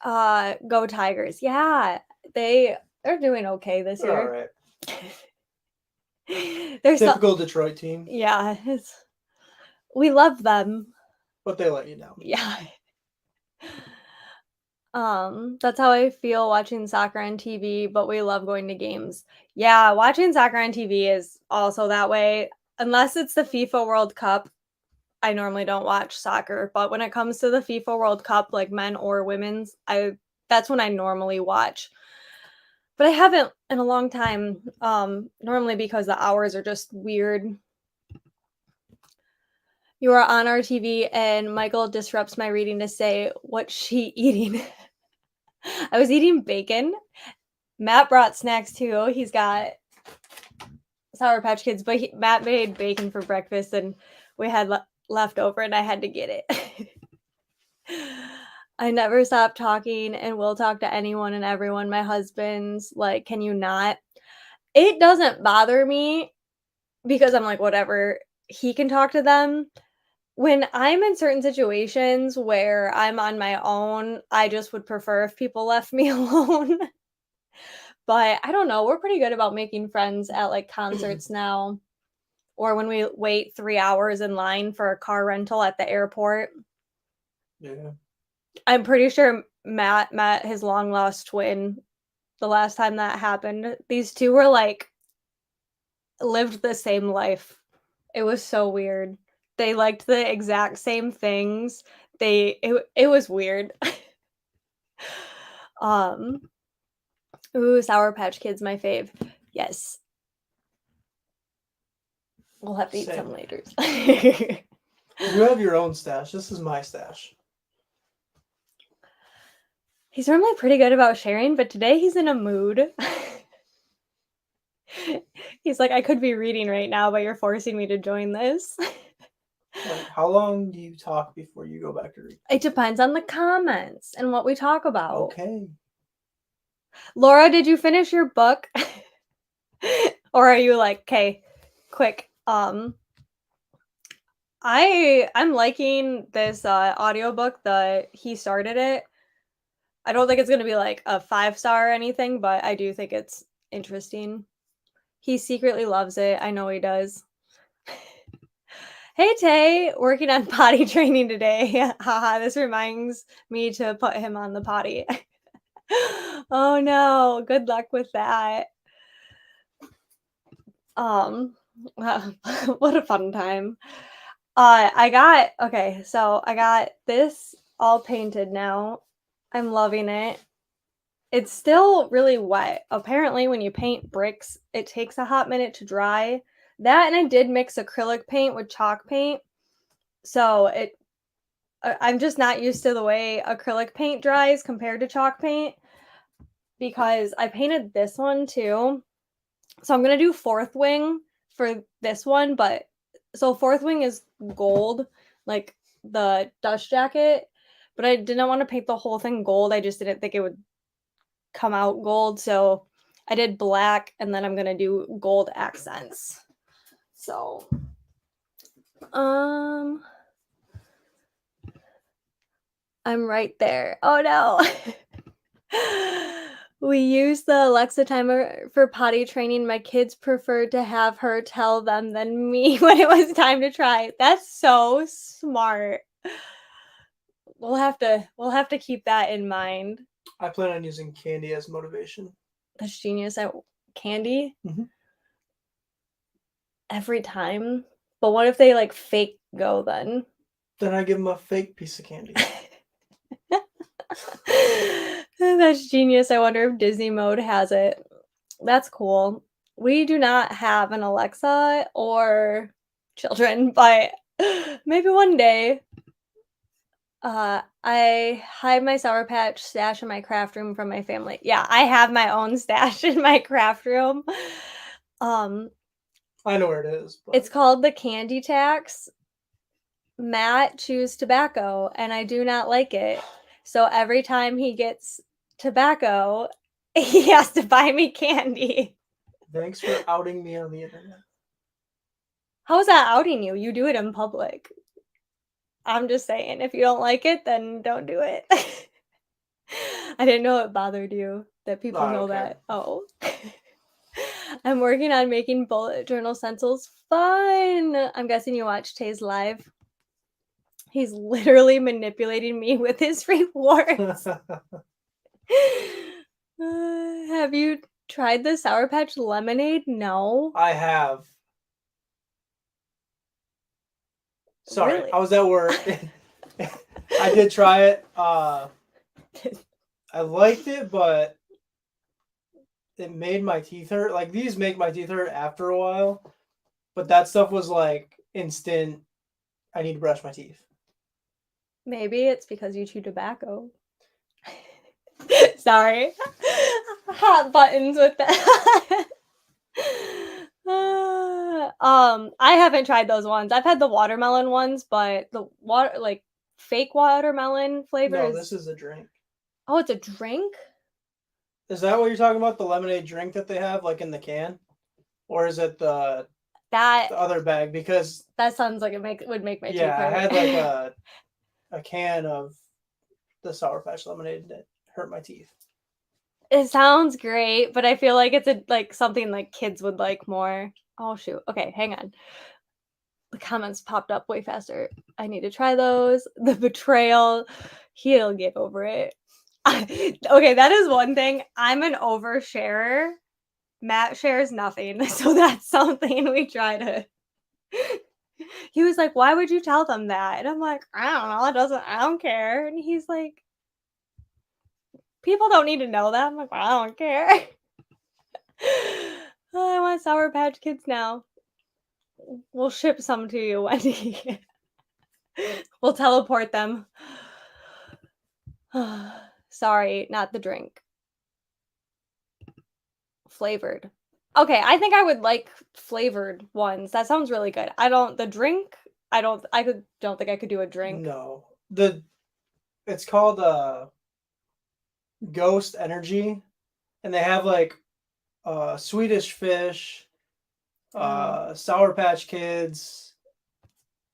Go Tigers. Yeah, they're doing okay this They're all year. right. They're so Typical Detroit team, yeah, we love them. but they let you down. Yeah. That's how I feel watching soccer on TV, but we love going to games. Yeah, watching soccer on TV is also that way. Unless it's the FIFA World Cup, I normally don't watch soccer, but when it comes to the FIFA World Cup, like men or women's, I that's when I normally watch. But I haven't in a long time, normally because the hours are just weird. You are on our TV and Michael disrupts my reading to say, "What's she eating?" I was eating bacon. Matt brought snacks too. He's got Sour Patch Kids, but Matt made bacon for breakfast and we had left over and I had to get it. I never stop talking and will talk to anyone and everyone. My husband's like, "Can you not?" It doesn't bother me because I'm like, whatever. He can talk to them. When I'm in certain situations where I'm on my own, I just would prefer if people left me alone. But I don't know, we're pretty good about making friends at, like, concerts now, or when we wait 3 hours in line for a car rental at the airport. Yeah. I'm pretty sure Matt met his long lost twin the last time that happened. These 2 were, like, lived the same life. It was so weird. They liked the exact same things. It was weird. Um, ooh, Sour Patch Kids, my fave. Yes. We'll have to eat Same. some later. You have your own stash. This is my stash. He's normally pretty good about sharing, but today he's in a mood. He's like, "I could be reading right now, but you're forcing me to join this." Like, how long do you talk before you go back to read? It depends on the comments and what we talk about. Okay. Laura, did you finish your book? Or are you like, "Okay, quick." I'm liking this audiobook. He started it. I don't think it's gonna be like a 5-star or anything, but I do think it's interesting. He secretly loves it. I know he does. Hey Tay, working on potty training today. Haha, this reminds me to put him on the potty. Oh no, good luck with that. Um, what a fun time. I got this all painted now. I'm loving it. It's still really wet. Apparently, when you paint bricks, it takes a hot minute to dry. That and I did mix acrylic paint with chalk paint. So I'm just not used to the way acrylic paint dries compared to chalk paint because I painted this one too. So I'm going to do fourth wing for this one, but so fourth wing is gold, like the dust jacket, but I didn't want to paint the whole thing gold. I just didn't think it would come out gold, so I did black and then I'm going to do gold accents. So I'm right there. Oh no. We use the Alexa timer for potty training. My kids preferred to have her tell them than me when it was time to try. That's so smart. We'll have to keep that in mind. I plan on using candy as motivation. That's genius. Candy Mhm. every time. But what if they like fake go then? Then I give them a fake piece of candy. That's genius. I wonder if Disney Mode has it. That's cool. We do not have an Alexa or children, but maybe one day. I hide my Sour Patch stash in my craft room from my family. Yeah, I have my own stash in my craft room. Um, I know where it is, it's but called the candy tax. Matt chews tobacco, and I do not like it. So every time he gets tobacco, he has to buy me candy. thanks for outing me on the internet. How is that outing you? You do it in public. I'm just saying, if you don't like it, then don't do it. I didn't know it bothered you that No, people I know don't care. that. Oh. I'm working on making bullet journal stencils fun. I'm guessing you watched Tay's live. He's literally manipulating me with his rewards. Have you tried the Sour Patch lemonade? No. I have. Sorry, Really? I was at work. I did try it. I liked it, but it made my teeth hurt. Like these make my teeth hurt after a while, but that stuff was like instant. I need to brush my teeth. Maybe it's because you chew tobacco. Sorry. Hot buttons with that. I haven't tried those ones. I've had the watermelon ones, but the water like fake watermelon flavor No, this is is a drink. oh, it's a drink? Is that what you're talking about? The lemonade drink that they have, like in the can, or is it That the other bag? Because that sounds like it would make my teeth yeah, I hurt. had like a can of the Sour Patch lemonade that hurt my teeth. It sounds great, but I feel like it's a like something like kids would like more. Oh shoot. Okay, hang on. The comments popped up way faster. I need to try those. The betrayal. He'll get over it. Okay, that is one thing. I'm an oversharer. Matt shares nothing. So that's something we try to. He was like, "Why would you tell them that?" And I'm like, "I don't know. It doesn't, I don't care." And he's like, "People don't need to know that." I'm like, "I don't care." Oh, I want Sour Patch Kids now. We'll ship some to you, Wendy. We'll teleport them. Sorry, not the drink. Flavored. Okay, I think I would like flavored ones. That sounds really good. I don't the drink, don't think I could do a drink. No, it's called Ghost Energy, and they have like Swedish Fish, Mm. Sour Patch Kids,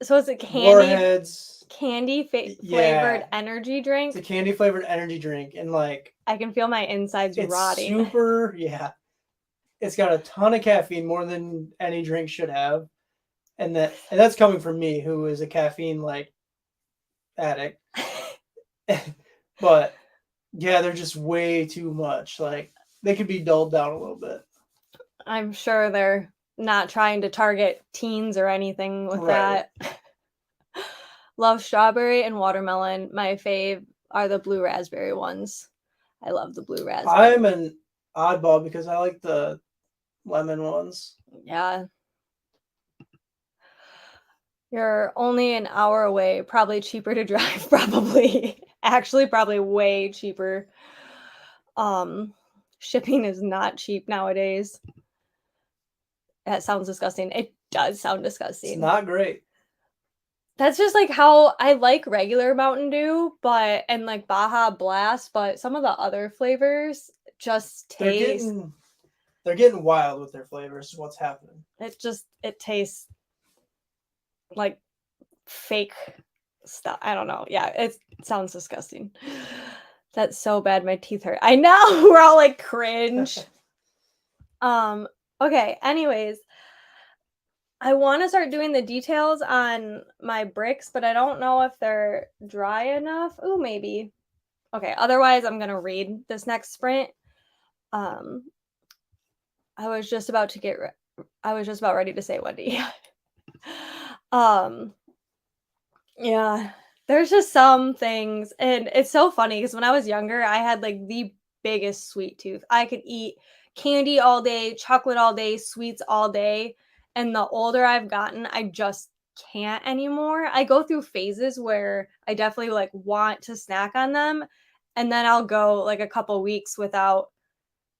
So it's a candy Warheads. flavored Yeah, energy it's a drink. candy flavored energy drink, and like I can feel my insides it's rotting. super. Yeah, it's got a ton of caffeine, more than any drink should have, and that's coming from me, who is a caffeine like addict. But yeah, they're just way too much. Like they could be dulled down a little bit. I'm sure they're not trying to target teens or anything with Right. that. Love strawberry and watermelon. My fave are the blue raspberry ones. I love the blue I'm raspberry. an oddball because I like the lemon ones. Yeah. You're only an hour away, probably cheaper to drive, probably. Actually, probably way cheaper. Um, Shipping is not cheap nowadays. That sounds disgusting. It does sound It's disgusting. not great. That's just like how I like regular Mountain Dew, but and like Baja Blast, but some of the other flavors just They're taste getting they're getting wild with their flavors. Is what's happening. it tastes like fake stuff. I don't know. Yeah, it sounds disgusting. That's so bad my teeth hurt. I know. We're all like cringe. Um okay, anyways, I want to start doing the details on my bricks, but I don't know if they're dry enough. Oh, maybe. Okay, otherwise I'm going to read this next sprint. Um I was just about to I was just about ready to say Wendy. um yeah, there's just some things and it's so funny because when I was younger, I had like the biggest sweet tooth. I could eat candy all day, chocolate all day, sweets all day. And the older I've gotten, I just can't anymore. I go through phases where I definitely like want to snack on them. And then I'll go like a couple weeks without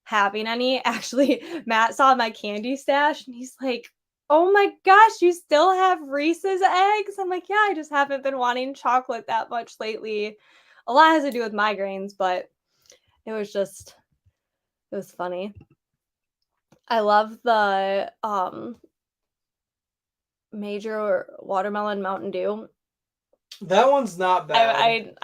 having any. Actually, Matt saw my candy stash and he's like, "Oh my gosh, you still have Reese's eggs?" I'm like, "Yeah, I just haven't been wanting chocolate that much lately." A lot has to do with migraines, but it was just it was funny. I love the Major Watermelon Mountain Dew. That one's not bad.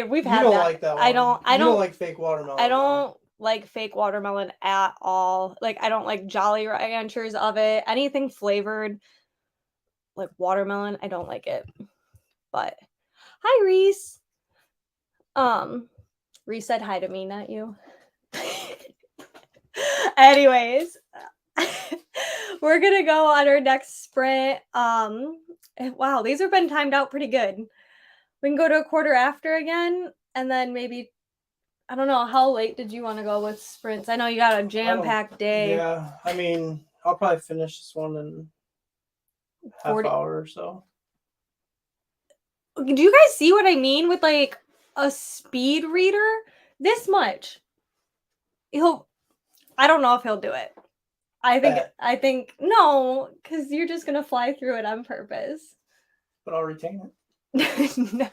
We've You had don't that. like that I one. don't I You don't don't like fake watermelon. I though. don't like fake watermelon at all. Like I don't like Jolly Ranchers of it. Anything flavored like watermelon, I don't like it. But hi Reese. Um Reese said hi to me, not you. Anyways, we're gonna go on our next sprint. Wow, these have been timed out pretty good. We can go to a quarter after again, and then maybe I don't know how late did you want to go with sprints? I know you got a jam-packed day. Yeah, I mean, I'll probably finish this one in half 40. hour or so. Do you guys see what I mean with like a speed reader? This much. I don't know if he'll do it. Bet. I think no, because you're just gonna fly through it on purpose. But I'll retain it. No.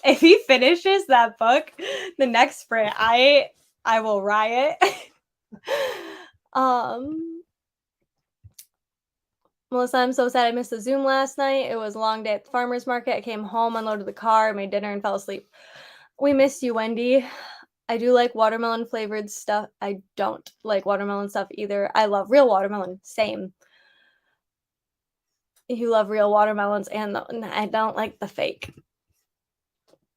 If he finishes that book, the next sprint, I will riot. Melissa, I'm so sad I missed the Zoom last night. It was a long day at the farmer's market. I came home, unloaded the car, made dinner, and fell asleep. We missed you, Wendy. I do like watermelon flavored stuff. I don't like watermelon stuff either. I love real watermelon. Same. You love real watermelons, and I don't like the fake.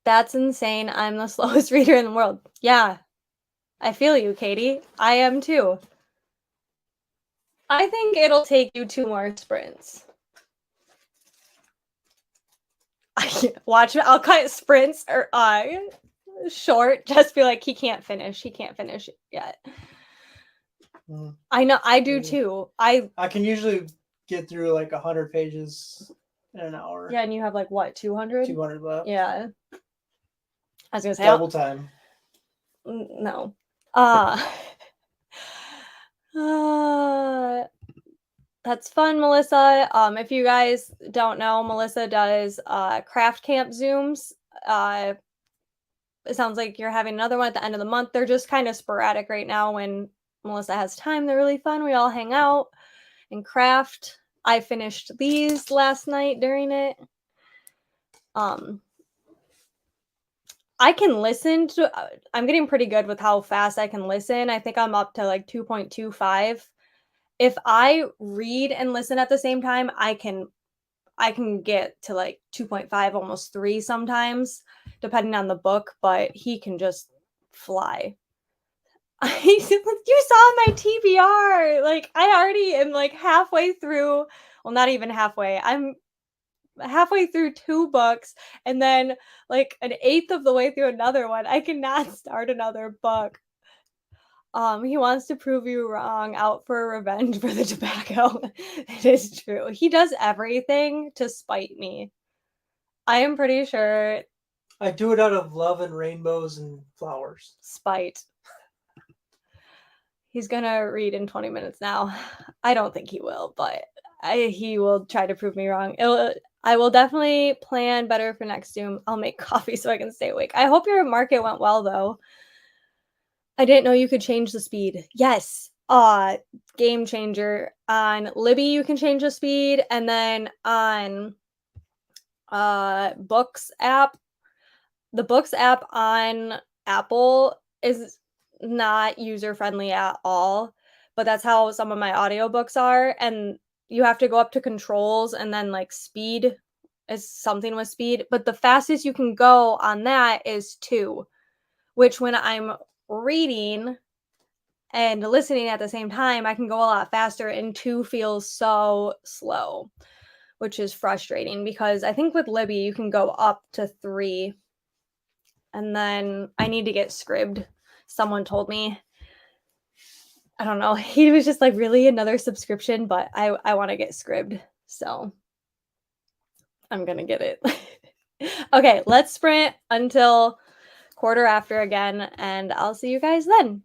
That's insane. I'm the slowest reader in the world. Yeah, I feel you, Katie. I am too. I think it'll take you 2 more sprints. Watch, I'll cut sprints or short. Just be like, he can't finish. He can't finish yet. I know. I do too. I can usually get through like 100 pages in an hour. Yeah, and you have like what, 200? 200 left. Yeah. I was gonna say double time. No. That's fun, Melissa. If you guys don't know, Melissa does craft camp Zooms. It sounds like you're having another one at the end of the month. They're just kind of sporadic right now when Melissa has time. They're really fun. We all hang out and craft. I finished these last night during it. I can listen to I'm getting pretty good with how fast I can listen. I think I'm up to like 2.25. If I read and listen at the same time, I can get to like 2.5, almost 3 sometimes, depending on the book, but he can just fly. You saw my TBR. Like I already am like halfway through, well not even halfway. I'm halfway through 2 books and then like an eighth of the way through another one. I cannot start another book. He wants to prove you wrong, out for revenge for the tobacco. It is true. He does everything to spite me. I am pretty sure. I do it out of love and rainbows and flowers. Spite. He's gonna read in 20 minutes now. I don't think he will, but he will try to prove me wrong. I will definitely plan better for next Zoom. I'll make coffee so I can stay awake. I hope your market went well, though. I didn't know you could change the speed. Yes. Game changer. On Libby, you can change the speed. And then on Books app, the Books app on Apple is not user-friendly at all. But that's how some of my audiobooks are. And you have to go up to controls and then like speed is something with speed. But the fastest you can go on that is 2, which when I'm reading and listening at the same time, I can go a lot faster, and 2 feels so slow, which is frustrating because I think with Libby, you can go up to 3. and then I need to get scribd. Someone told me. I don't know. He was just like, "Really? Another subscription?" But I wanna get scribd, so I'm gonna get it. Okay, let's sprint until quarter after again, and I'll see you guys then.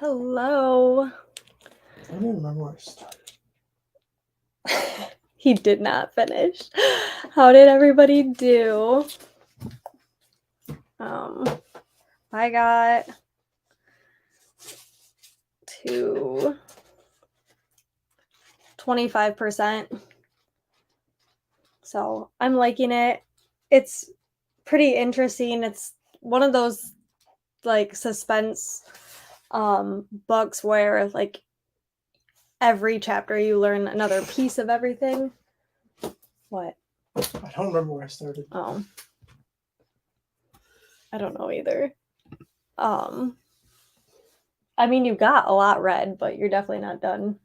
Hello. I don't even remember where I started. He did not finish. How did everybody do? I got to 25%. So I'm liking it. It's pretty interesting. It's one of those like suspense books where like every chapter you learn another piece of everything. What? I don't remember where I started. Oh. I don't know either. I mean, you got a lot read, but you're definitely not done.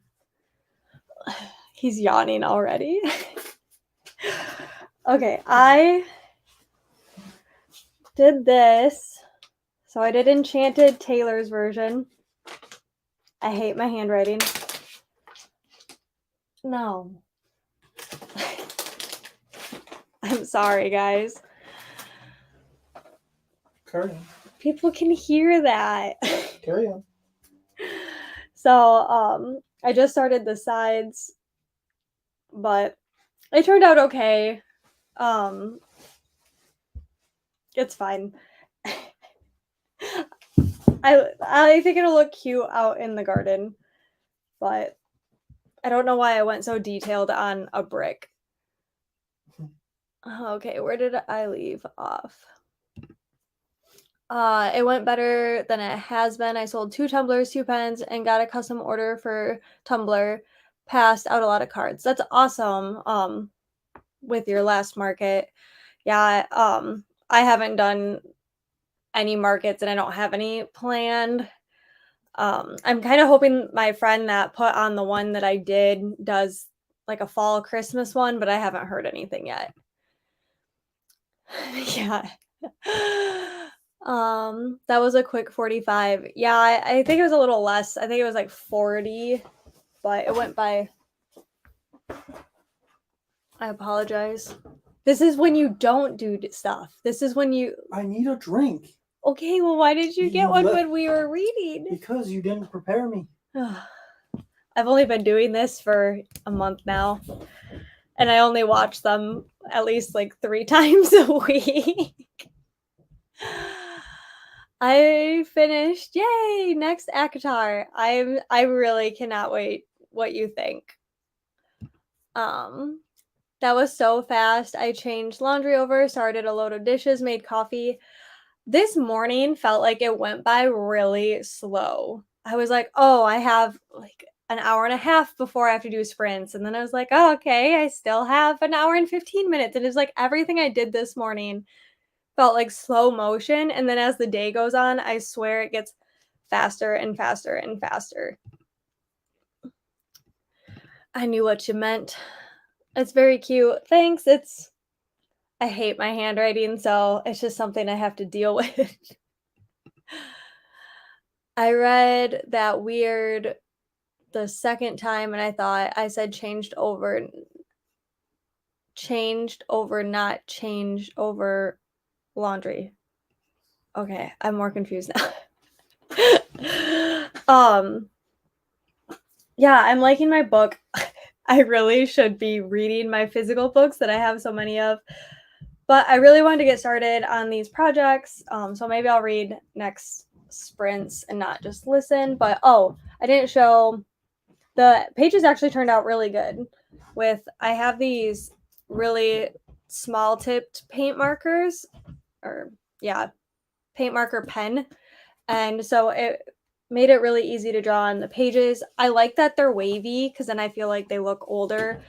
He's yawning already. Okay, I did this. So I did Enchanted Taylor's version. I hate my handwriting. No. I'm sorry, guys. Carry on. People can hear that. Carry on. So, I just started the sides, but it turned out okay. It's fine. I think it'll look cute out in the garden, but I don't know why I went so detailed on a brick. Okay, where did I leave off? It went better than it has been. I sold 2 tumblers, 2 pens, and got a custom order for tumbler. Passed out a lot of cards. That's awesome. With your last market. Yeah, I haven't done any markets and I don't have any planned. I'm kind of hoping my friend that put on the one that I did does like a fall Christmas one, but I haven't heard anything yet. Yeah. That was a quick 45. Yeah, I think it was a little less. I think it was like 40, but it went by. I apologize. This is when you don't do stuff. This is when you. I need a drink. Okay, well, why did you get You one let- when we were reading? Because you didn't prepare me. I've only been doing this for a month now, and I only watch them at least like 3 times a week. I finished. Yay! Next ACOTAR. I really cannot wait what you think. That was so fast. I changed laundry over, started a load of dishes, made coffee. This morning felt like it went by really slow. I was like, "Oh, I have like an hour and a half before I have to do sprints." And then I was like, "Oh, okay, I still have an hour and 15 minutes." And it's like everything I did this morning felt like slow motion. And then as the day goes on, I swear it gets faster and faster and faster. I knew what you meant. It's very cute. Thanks. I hate my handwriting, so it's just something I have to deal with. I read that weird the second time and I thought I said changed over, not changed over laundry. Okay, I'm more confused now. Yeah, I'm liking my book. I really should be reading my physical books that I have so many of. But I really wanted to get started on these projects. So maybe I'll read next sprints and not just listen. But I didn't show the pages actually turned out really good. I have these really small tipped paint markers, or yeah, paint marker pen. And so it made it really easy to draw on the pages. I like that they're wavy because then I feel like they look older.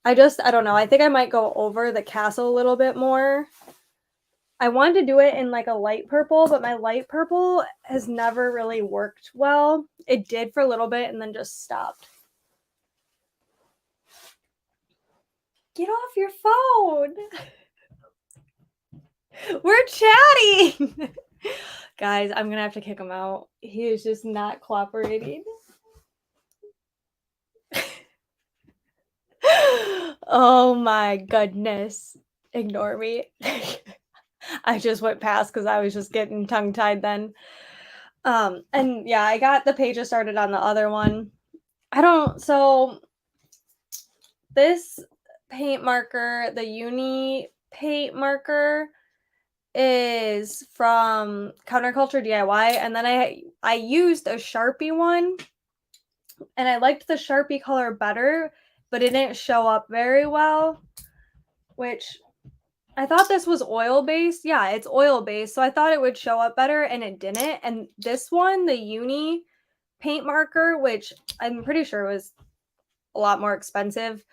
I don't know. I think I might go over the castle a little bit more. I wanted to do it in like a light purple, but my light purple has never really worked well. It did for a little bit and then just stopped. Get off your phone. We're chatting. Guys, I'm going to have to kick him out. He is just not cooperating. Oh my goodness. Ignore me. I just went past because I was just getting tongue-tied then. And yeah, I got the pages started on the other one. So this paint marker, the Uni paint marker, is from Counterculture DIY, and then I used a Sharpie one, and I liked the Sharpie color better, but it didn't show up very well, which I thought this was oil-based. Yeah, it's oil-based, so I thought it would show up better, and it didn't. And this one, the Uni paint marker, which I'm pretty sure was a lot more expensive,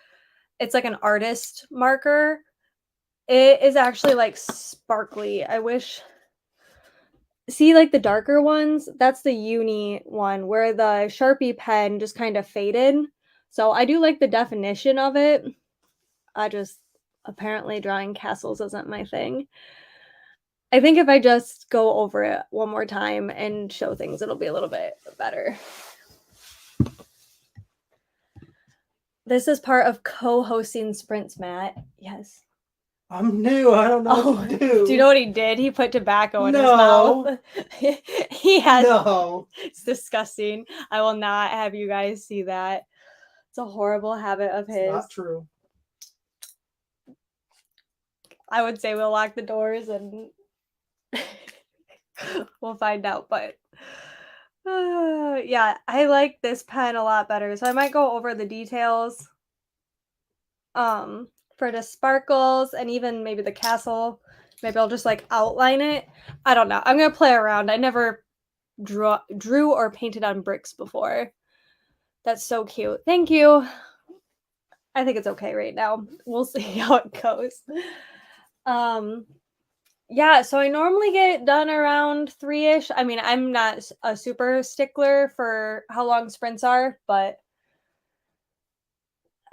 it's like an artist marker. It is actually like sparkly. I wish. See, like the darker ones, that's the Uni one where the Sharpie pen just kind of faded. So I do like the definition of it. I just apparently drawing castles isn't my thing. I think if I just go over it one more time and show things, it'll be a little bit better. This is part of co-hosting sprints, Matt. Yes. I'm new. I don't know what to do. Do you know what he did? He put tobacco in his No. mouth. He has. No. It's disgusting. I will not have you guys see that. It's a horrible habit of his. It's not true. I would say we'll lock the doors and we'll find out. But yeah, I like this pen a lot better. So I might go over the details for the sparkles and even maybe the castle. Maybe I'll just like outline it. I don't know. I'm gonna play around. I never drew or painted on bricks before. That's so cute. Thank you. I think it's okay right now. We'll see how it goes. Yeah, so I normally get done around 3-ish. I mean, I'm not a super stickler for how long sprints are, but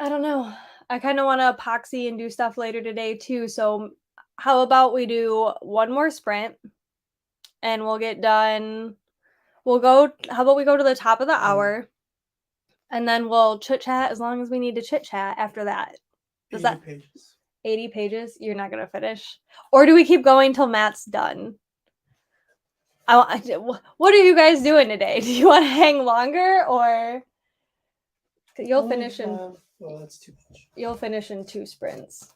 I don't know. I kind of want to epoxy and do stuff later today too. So how about we do one more sprint and we'll get done. How about we go to the top of the hour and then we'll chit chat as long as we need to chit chat after that. Does 80 that pages. 80 pages? You're not going to finish? Or do we keep going till Matt's done? What are you guys doing today? Do you want to hang longer or you'll finish in well, that's too much. You'll finish in 2 sprints.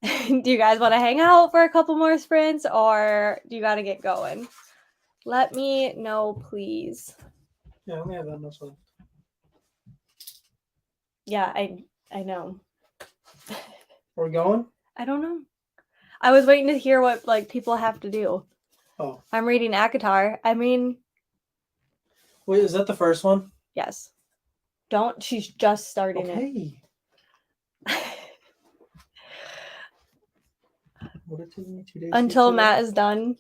Do you guys want to hang out for a couple more sprints or do you got to get going? Let me know, please. Yeah, I only have that much left. Yeah, I know. We're going? I don't know. I was waiting to hear what like people have to do. Oh. I'm reading Akatar. I mean, wait, is that the first one? Yes. She's just starting it. Would it take me 2 days? Until Matt is done.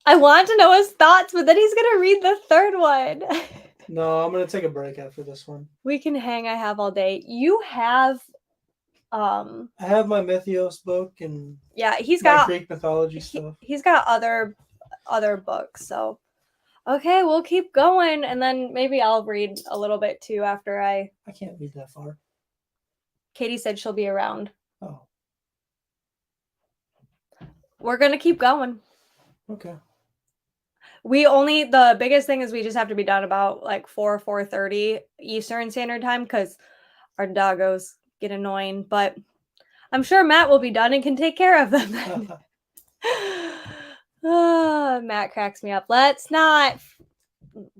I want to know his thoughts, but then he's gonna read the third one. No, I'm gonna take a break after this one. We can hang. I have all day. You have I have my Mythios book and yeah, he's got Greek mythology stuff. He's got other books, so okay, we'll keep going and then maybe I'll read a little bit too after I can't read that far. Katie said she'll be around. Oh. We're gonna keep going. Okay. The biggest thing is we just have to be done about like 4:30 Eastern Standard Time because our doggos get annoying, but I'm sure Matt will be done and can take care of them then. Matt cracks me up. Let's not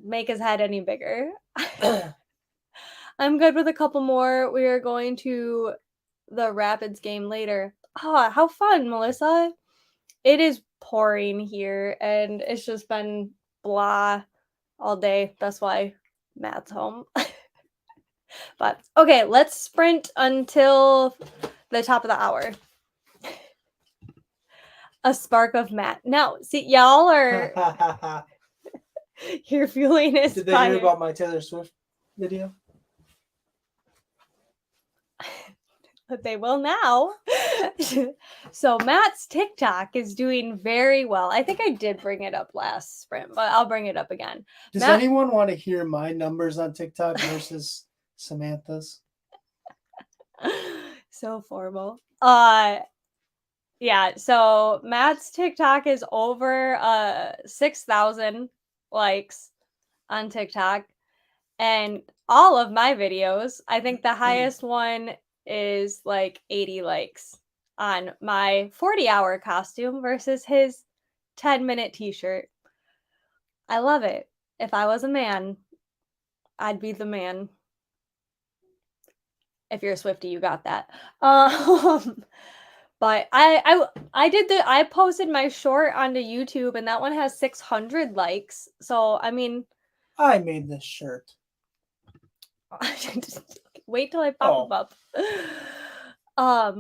make his head any bigger. I'm good with a couple more. We are going to the Rapids game later. Oh, how fun, Melissa. It is pouring here and it's just been blah all day. That's why Matt's home. But okay, let's sprint until the top of the hour. A spark of Matt. Now, see, y'all are you're feeling inspired. Did they hear about my Taylor Swift video? But they will now. So Matt's TikTok is doing very well. I think I did bring it up last sprint, but I'll bring it up again. Does anyone want to hear my numbers on TikTok versus Samantha's? So formal. Yeah, Yeah, so Matt's TikTok is over 6,000 likes on TikTok, and all of my videos, I think the highest one is like 80 likes on my 40-hour costume versus his 10-minute t-shirt. I love it. If I was a man, I'd be the man. If you're a Swiftie, you got that. Um, but I posted my short onto YouTube and that one has 600 likes. So, I mean, I made this shirt. wait till I pop Oh. them up.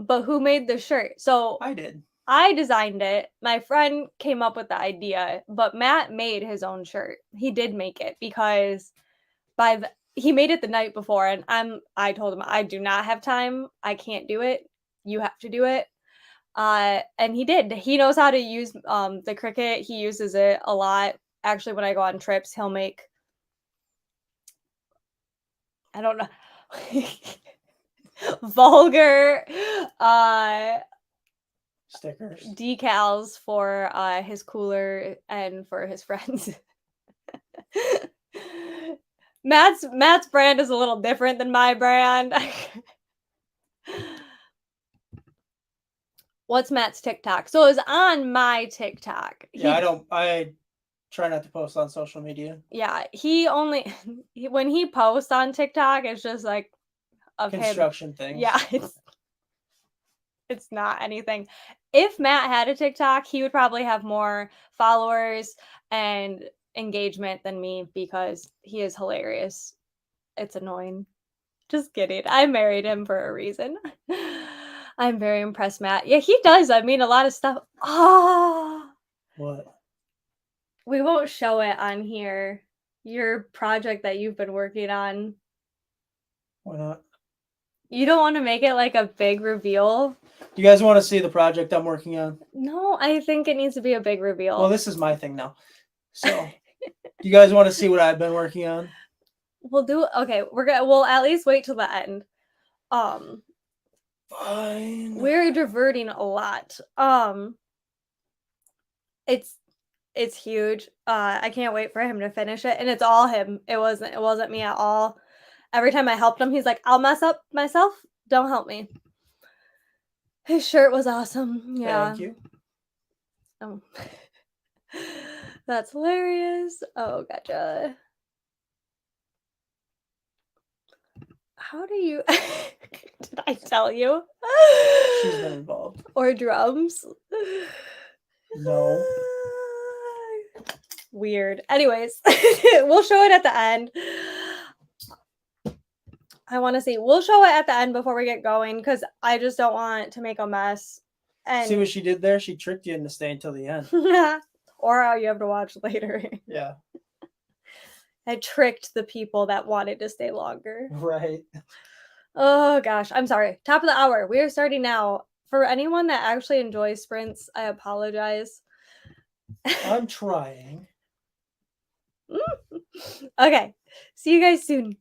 But who made the shirt? So, I did. I designed it. My friend came up with the idea, but Matt made his own shirt. He did make it because he made it the night before and I told him I do not have time. I can't do it. You have to do it. And he did. He knows how to use the Cricut. He uses it a lot. Actually, when I go on trips, he'll make I don't know vulgar Stickers. decals for his cooler and for his friends. Matt's brand is a little different than my brand. What's Matt's TikTok? So it's on my TikTok. Yeah, I try not to post on social media. Yeah, he only when he posts on TikTok, it's just like of him. Construction things. Yeah, it's not anything. If Matt had a TikTok, he would probably have more followers and engagement than me because he is hilarious. It's annoying. Just kidding. I married him for a reason. I'm very impressed, Matt. Yeah, he does. I mean, a lot of stuff. Oh, What? we won't show it on here. Your project that you've been working on. Why not? You don't want to make it like a big reveal? You guys want to see the project I'm working on? No, I think it needs to be a big reveal. Well, this is my thing now. So, you guys want to see what I've been working on? Okay, we'll at least wait till the end. Fine. We're diverting a lot. It's huge. I can't wait for him to finish it, and it's all him. It wasn't me at all. Every time I helped him, he's like, "I'll mess up myself. Don't help me." His shirt was awesome. Yeah. Thank you. Oh. That's hilarious. Oh, gotcha. How do you did I tell you? She's been involved. Or drums? No. Weird. Anyways, we'll show it at the end. I want to see. We'll show it at the end before we get going because I just don't want to make a mess. And See what she did there? She tricked you into staying till the end. or you have to watch later. Yeah. I tricked the people that wanted to stay longer. Right. Oh gosh, I'm sorry. Top of the hour. We are starting now. For anyone that actually enjoys sprints, I apologize. I'm trying. Okay. See you guys soon.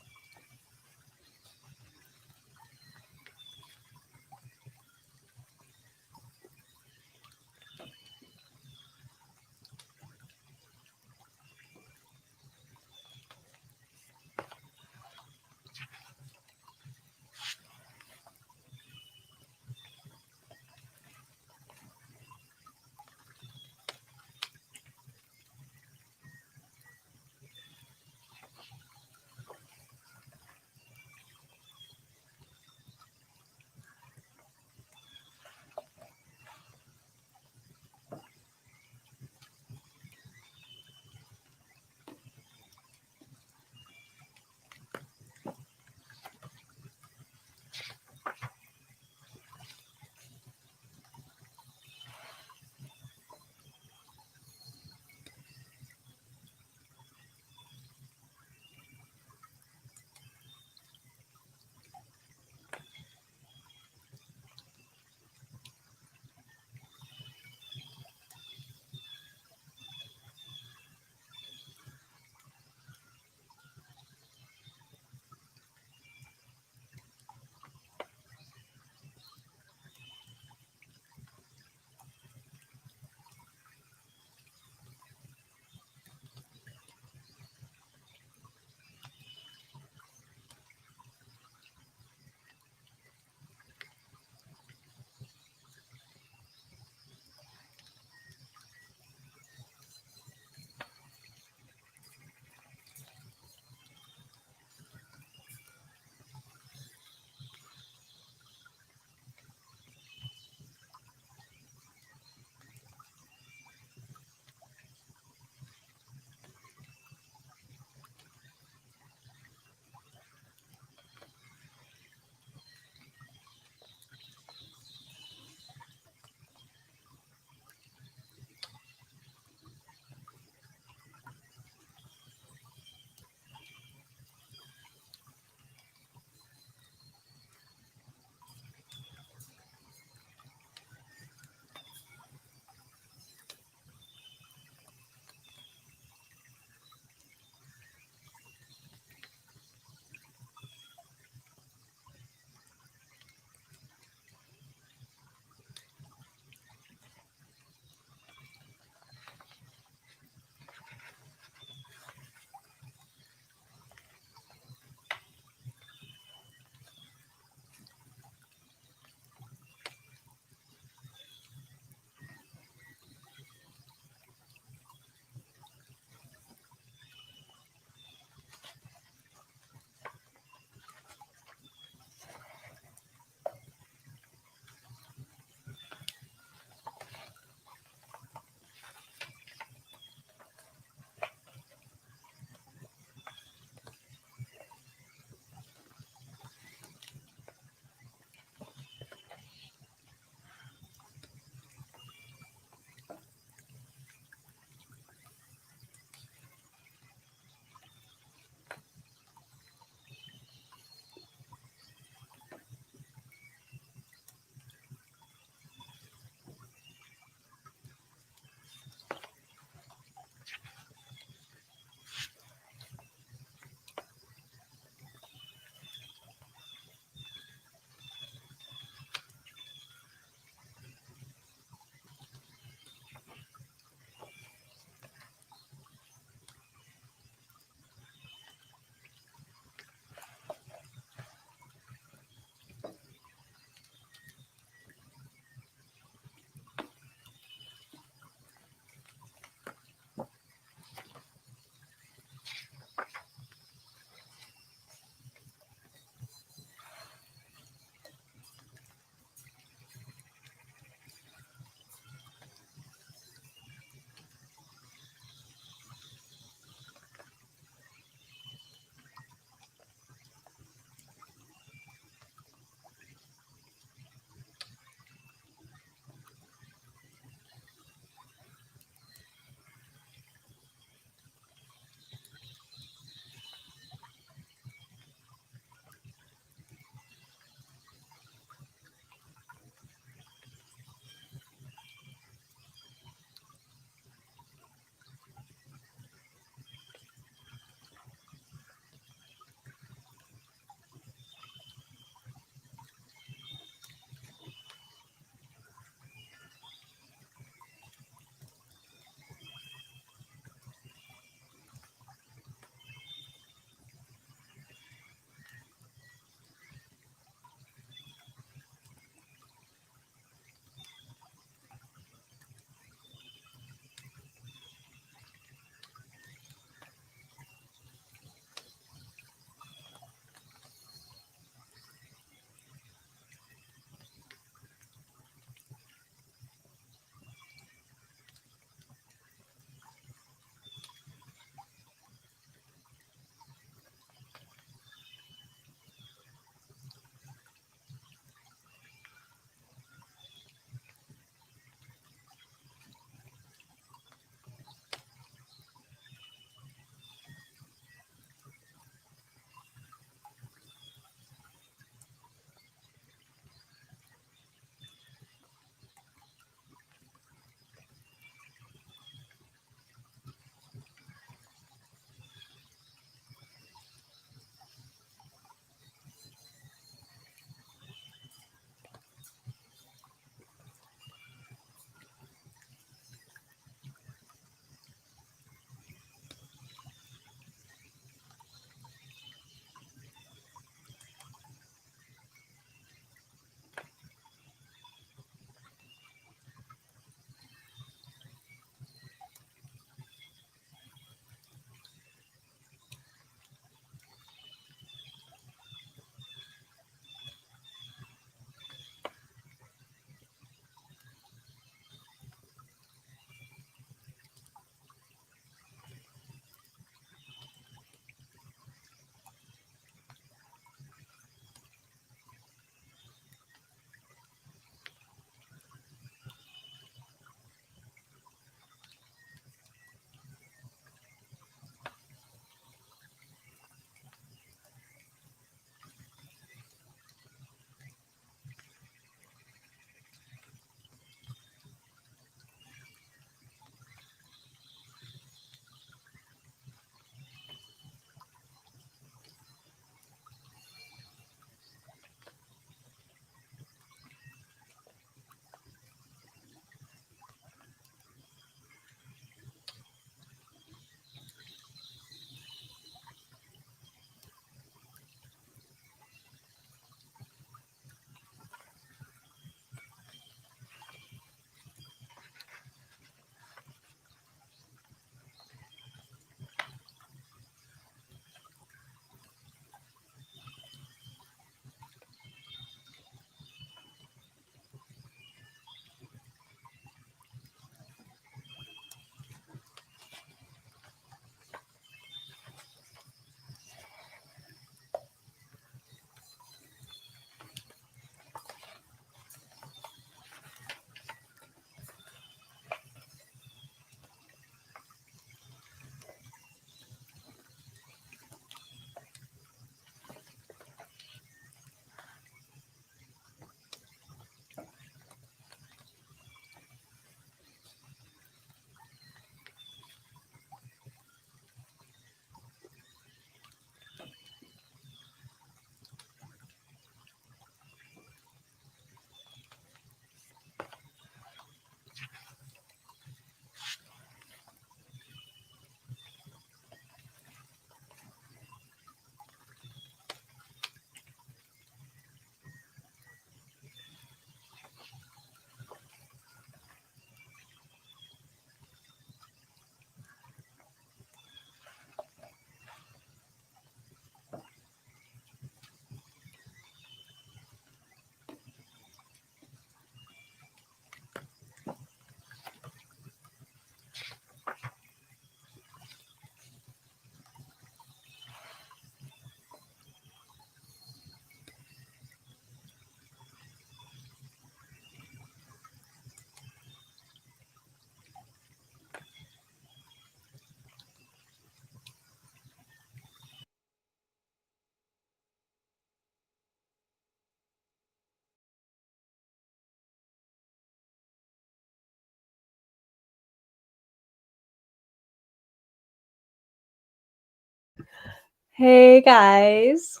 Hey guys.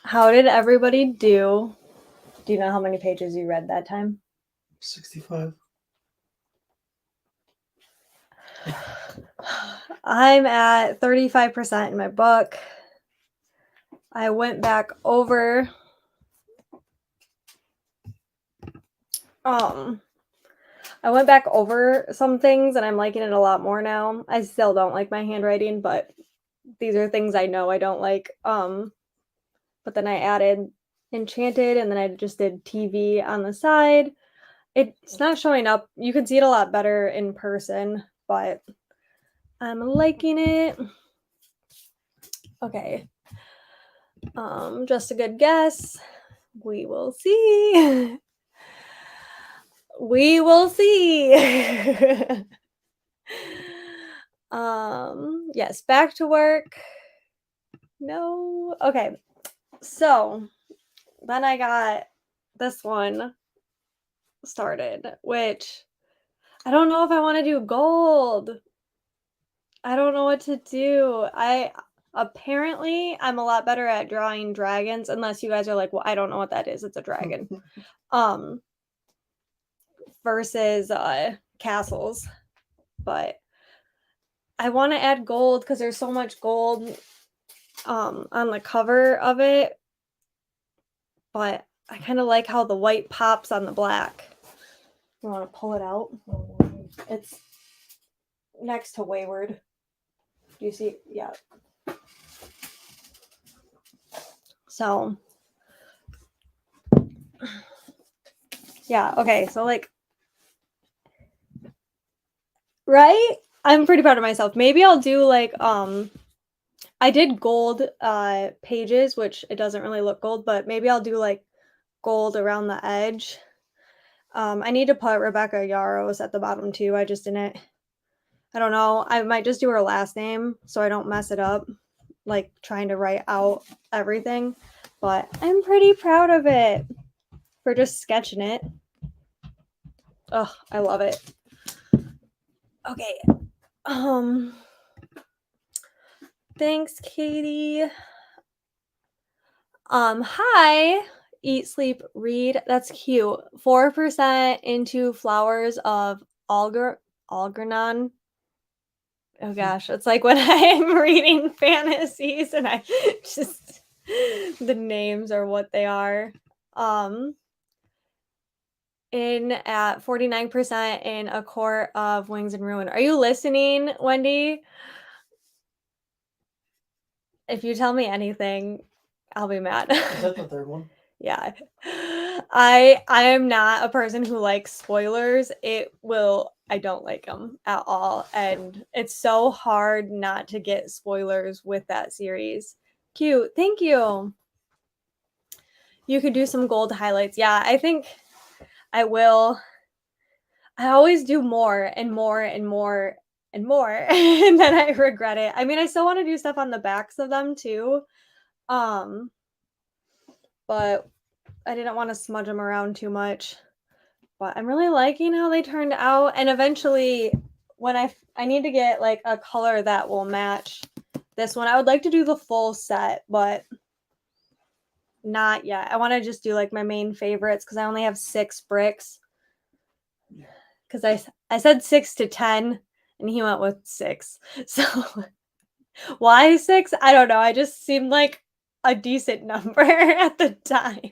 How did everybody do? Do you know how many pages you read that time? 65. I'm at 35% in my book. I went back over some things and I'm liking it a lot more now. I still don't like my handwriting, but these are things I know I don't like. But then I added Enchanted and then I just did TV on the side. It's not showing up. You can see it a lot better in person, but I'm liking it. Okay. Just a good guess. We will see. We will see. Yes, back to work. No. Okay. So, then I got this one started, which I don't know if I want to do gold. I don't know what to do. Apparently I'm a lot better at drawing dragons unless you guys are like, "Well, I don't know what that is. It's a dragon." Um versus castles. But I want to add gold cuz there's so much gold on the cover of it. But I kind of like how the white pops on the black. You want to pull it out? It's next to Wayward. Do you see? Yeah. So, yeah, okay. So like right? I'm pretty proud of myself. Maybe I'll do like I did gold pages, which it doesn't really look gold, but maybe I'll do like gold around the edge. I need to put Rebecca Yaros at the bottom too. I just didn't. I don't know. I might just do her last name so I don't mess it up, like trying to write out everything. But I'm pretty proud of it for just sketching it. Oh, I love it. Okay. Thanks, Katie. Hi. Eat, sleep, read. That's cute. 4% into Flowers of Algernon. Oh gosh, it's like when I'm reading fantasies and I just the names are what they are. In at 49% in A Court of Wings and Ruin. Are you listening, Wendy? If you tell me anything, I'll be mad. Is that the third one? Yeah. I am not a person who likes spoilers. I don't like them at all, and it's so hard not to get spoilers with that series. Cute. Thank you. You could do some gold highlights. Yeah, I think I will. I always do more and more and more and more and then I regret it. I mean, I still want to do stuff on the backs of them too. But I didn't want to smudge them around too much. But I'm really liking how they turned out. And eventually, when I need to get like a color that will match this one. I would like to do the full set, but not yet. I want to just do like my main favorites because I only have 6 bricks. Because I said 6 to 10, and he went with 6. So why 6? I don't know. I just seemed like a decent number at the time.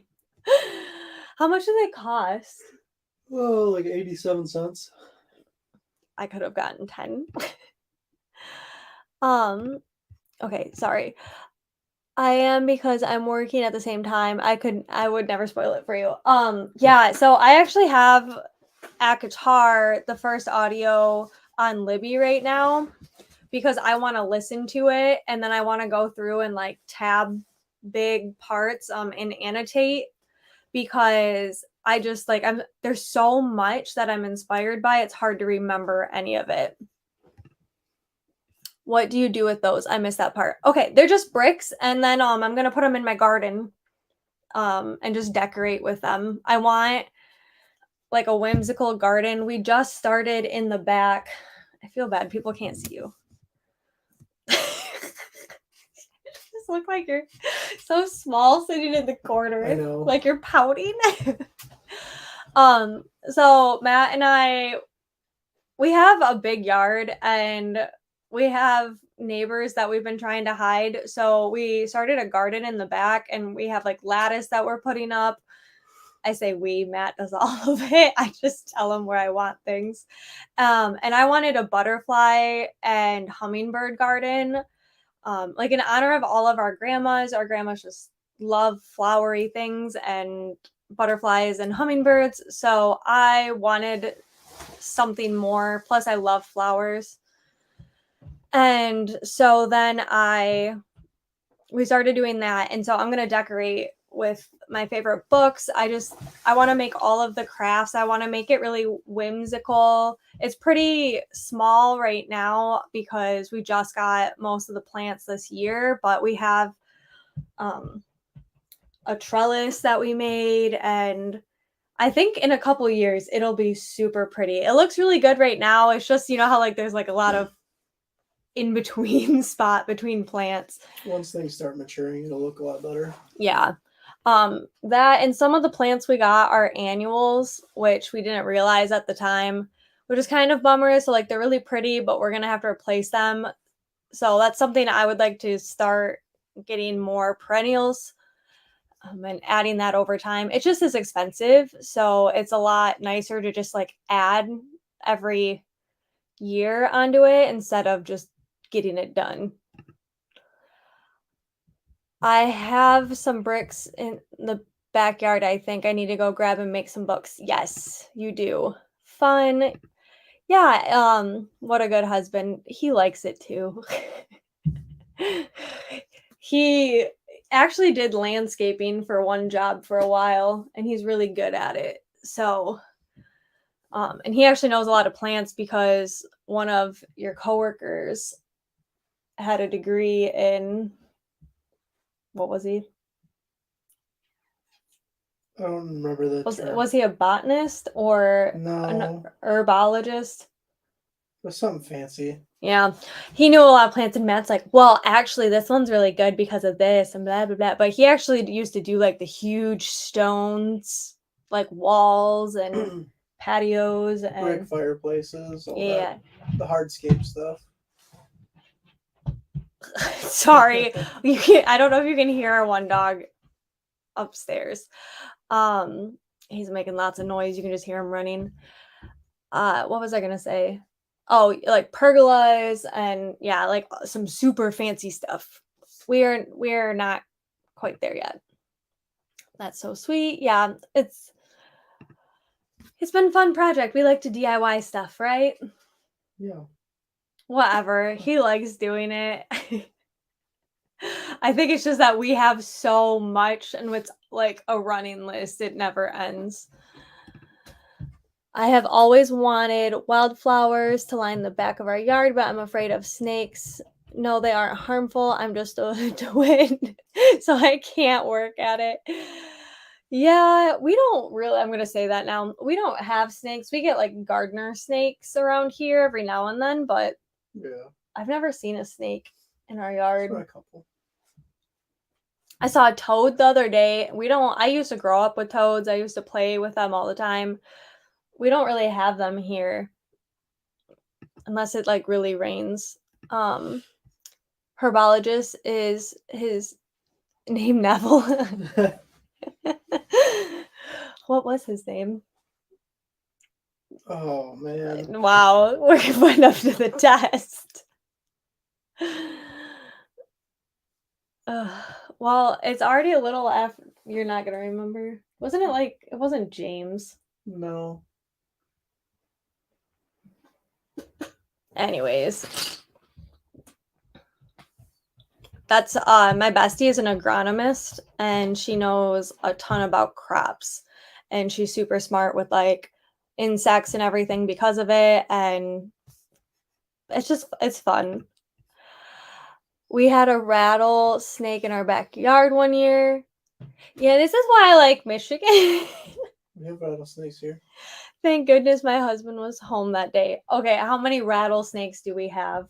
How much do they cost? Oh, like 87 cents. I could have gotten 10. Okay, sorry. I am because I'm working at the same time. I would never spoil it for you. Yeah, so I actually have at guitar the first audio on Libby right now because I want to listen to it and then I want to go through and like tab big parts and annotate because I just like there's so much that I'm inspired by. It's hard to remember any of it. What do you do with those? I missed that part. Okay, they're just bricks and then I'm going to put them in my garden and just decorate with them. I want like a whimsical garden. We just started in the back. I feel bad. People can't see you. look like you're so small sitting in the corner. I know. Like you're pouting. So Matt and I, we have a big yard and we have neighbors that we've been trying to hide. So we started a garden in the back and we have like lattice that we're putting up. I say we, Matt does all of it. I just tell him where I want things. And I wanted a butterfly and hummingbird garden. Like in honor of all of our grandmas just love flowery things and butterflies and hummingbirds. So I wanted something more. Plus, I love flowers. And so then we started doing that. And so I'm going to decorate with my favorite books. I want to make all of the crafts. I want to make it really whimsical. It's pretty small right now because we just got most of the plants this year, but we have a trellis that we made, and I think in a couple years it'll be super pretty. It looks really good right now. It's just, you know how like there's like a lot of in between spot between plants. Once things start maturing, it'll look a lot better. Yeah. That and some of the plants we got are annuals, which we didn't realize at the time, which is kind of bummer. So like they're really pretty, but we're gonna have to replace them. So that's something I would like to start getting more perennials and adding that over time. It just is expensive, so it's a lot nicer to just like add every year onto it instead of just getting it done. I have some bricks in the backyard. I think I need to go grab and make some books. Yes, you do. Fun. Yeah, what a good husband. He likes it too. He actually did landscaping for one job for a while and he's really good at it. So, and he actually knows a lot of plants because one of your coworkers had a degree in what was he? I don't remember the term. Was he a botanist or an No, herbologist? it was something fancy. Yeah, he knew a lot of plants, and Matt's like, well, actually, this one's really good because of this and blah blah blah. But he actually used to do like the huge stones, like walls and patios Brick and fireplaces, all yeah. that, the hardscape stuff. Sorry, I don't know if you can hear our one dog upstairs. He's making lots of noise. You can just hear him running. What was I gonna say? Oh, like pergolas and yeah, like some super fancy stuff. We're not quite there yet. That's so sweet. Yeah, it's been a fun project. We like to DIY stuff, right? Yeah. Whatever. He likes doing it. I think it's just that we have so much and it's like a running list. It never ends. I have always wanted wildflowers to line the back of our yard, but I'm afraid of snakes. No, they aren't harmful. I'm just a twin, so I can't work at it. Yeah, we don't really, I'm going to say that now. We don't have snakes. We get like gardener snakes around here every now and then, but Yeah. I've never seen a snake in our Saw yard. a couple. I saw a toad the other day. I used to grow up with toads. I used to play with them all the time. We don't really have them here unless it like really rains. Herbologist is his name Neville. What was his name? Oh man. Wow, we're putting up to the test. Well, it's already a little after. You're not gonna remember. Wasn't it like it wasn't James? No. Anyways, that's my bestie is an agronomist and she knows a ton about crops and she's super smart with like insects and everything because of it, and it's fun. We had a rattlesnake in our backyard one year. Yeah, this is why I like Michigan. We have rattlesnakes here. Thank goodness my husband was home that day. Okay, how many rattlesnakes do we have?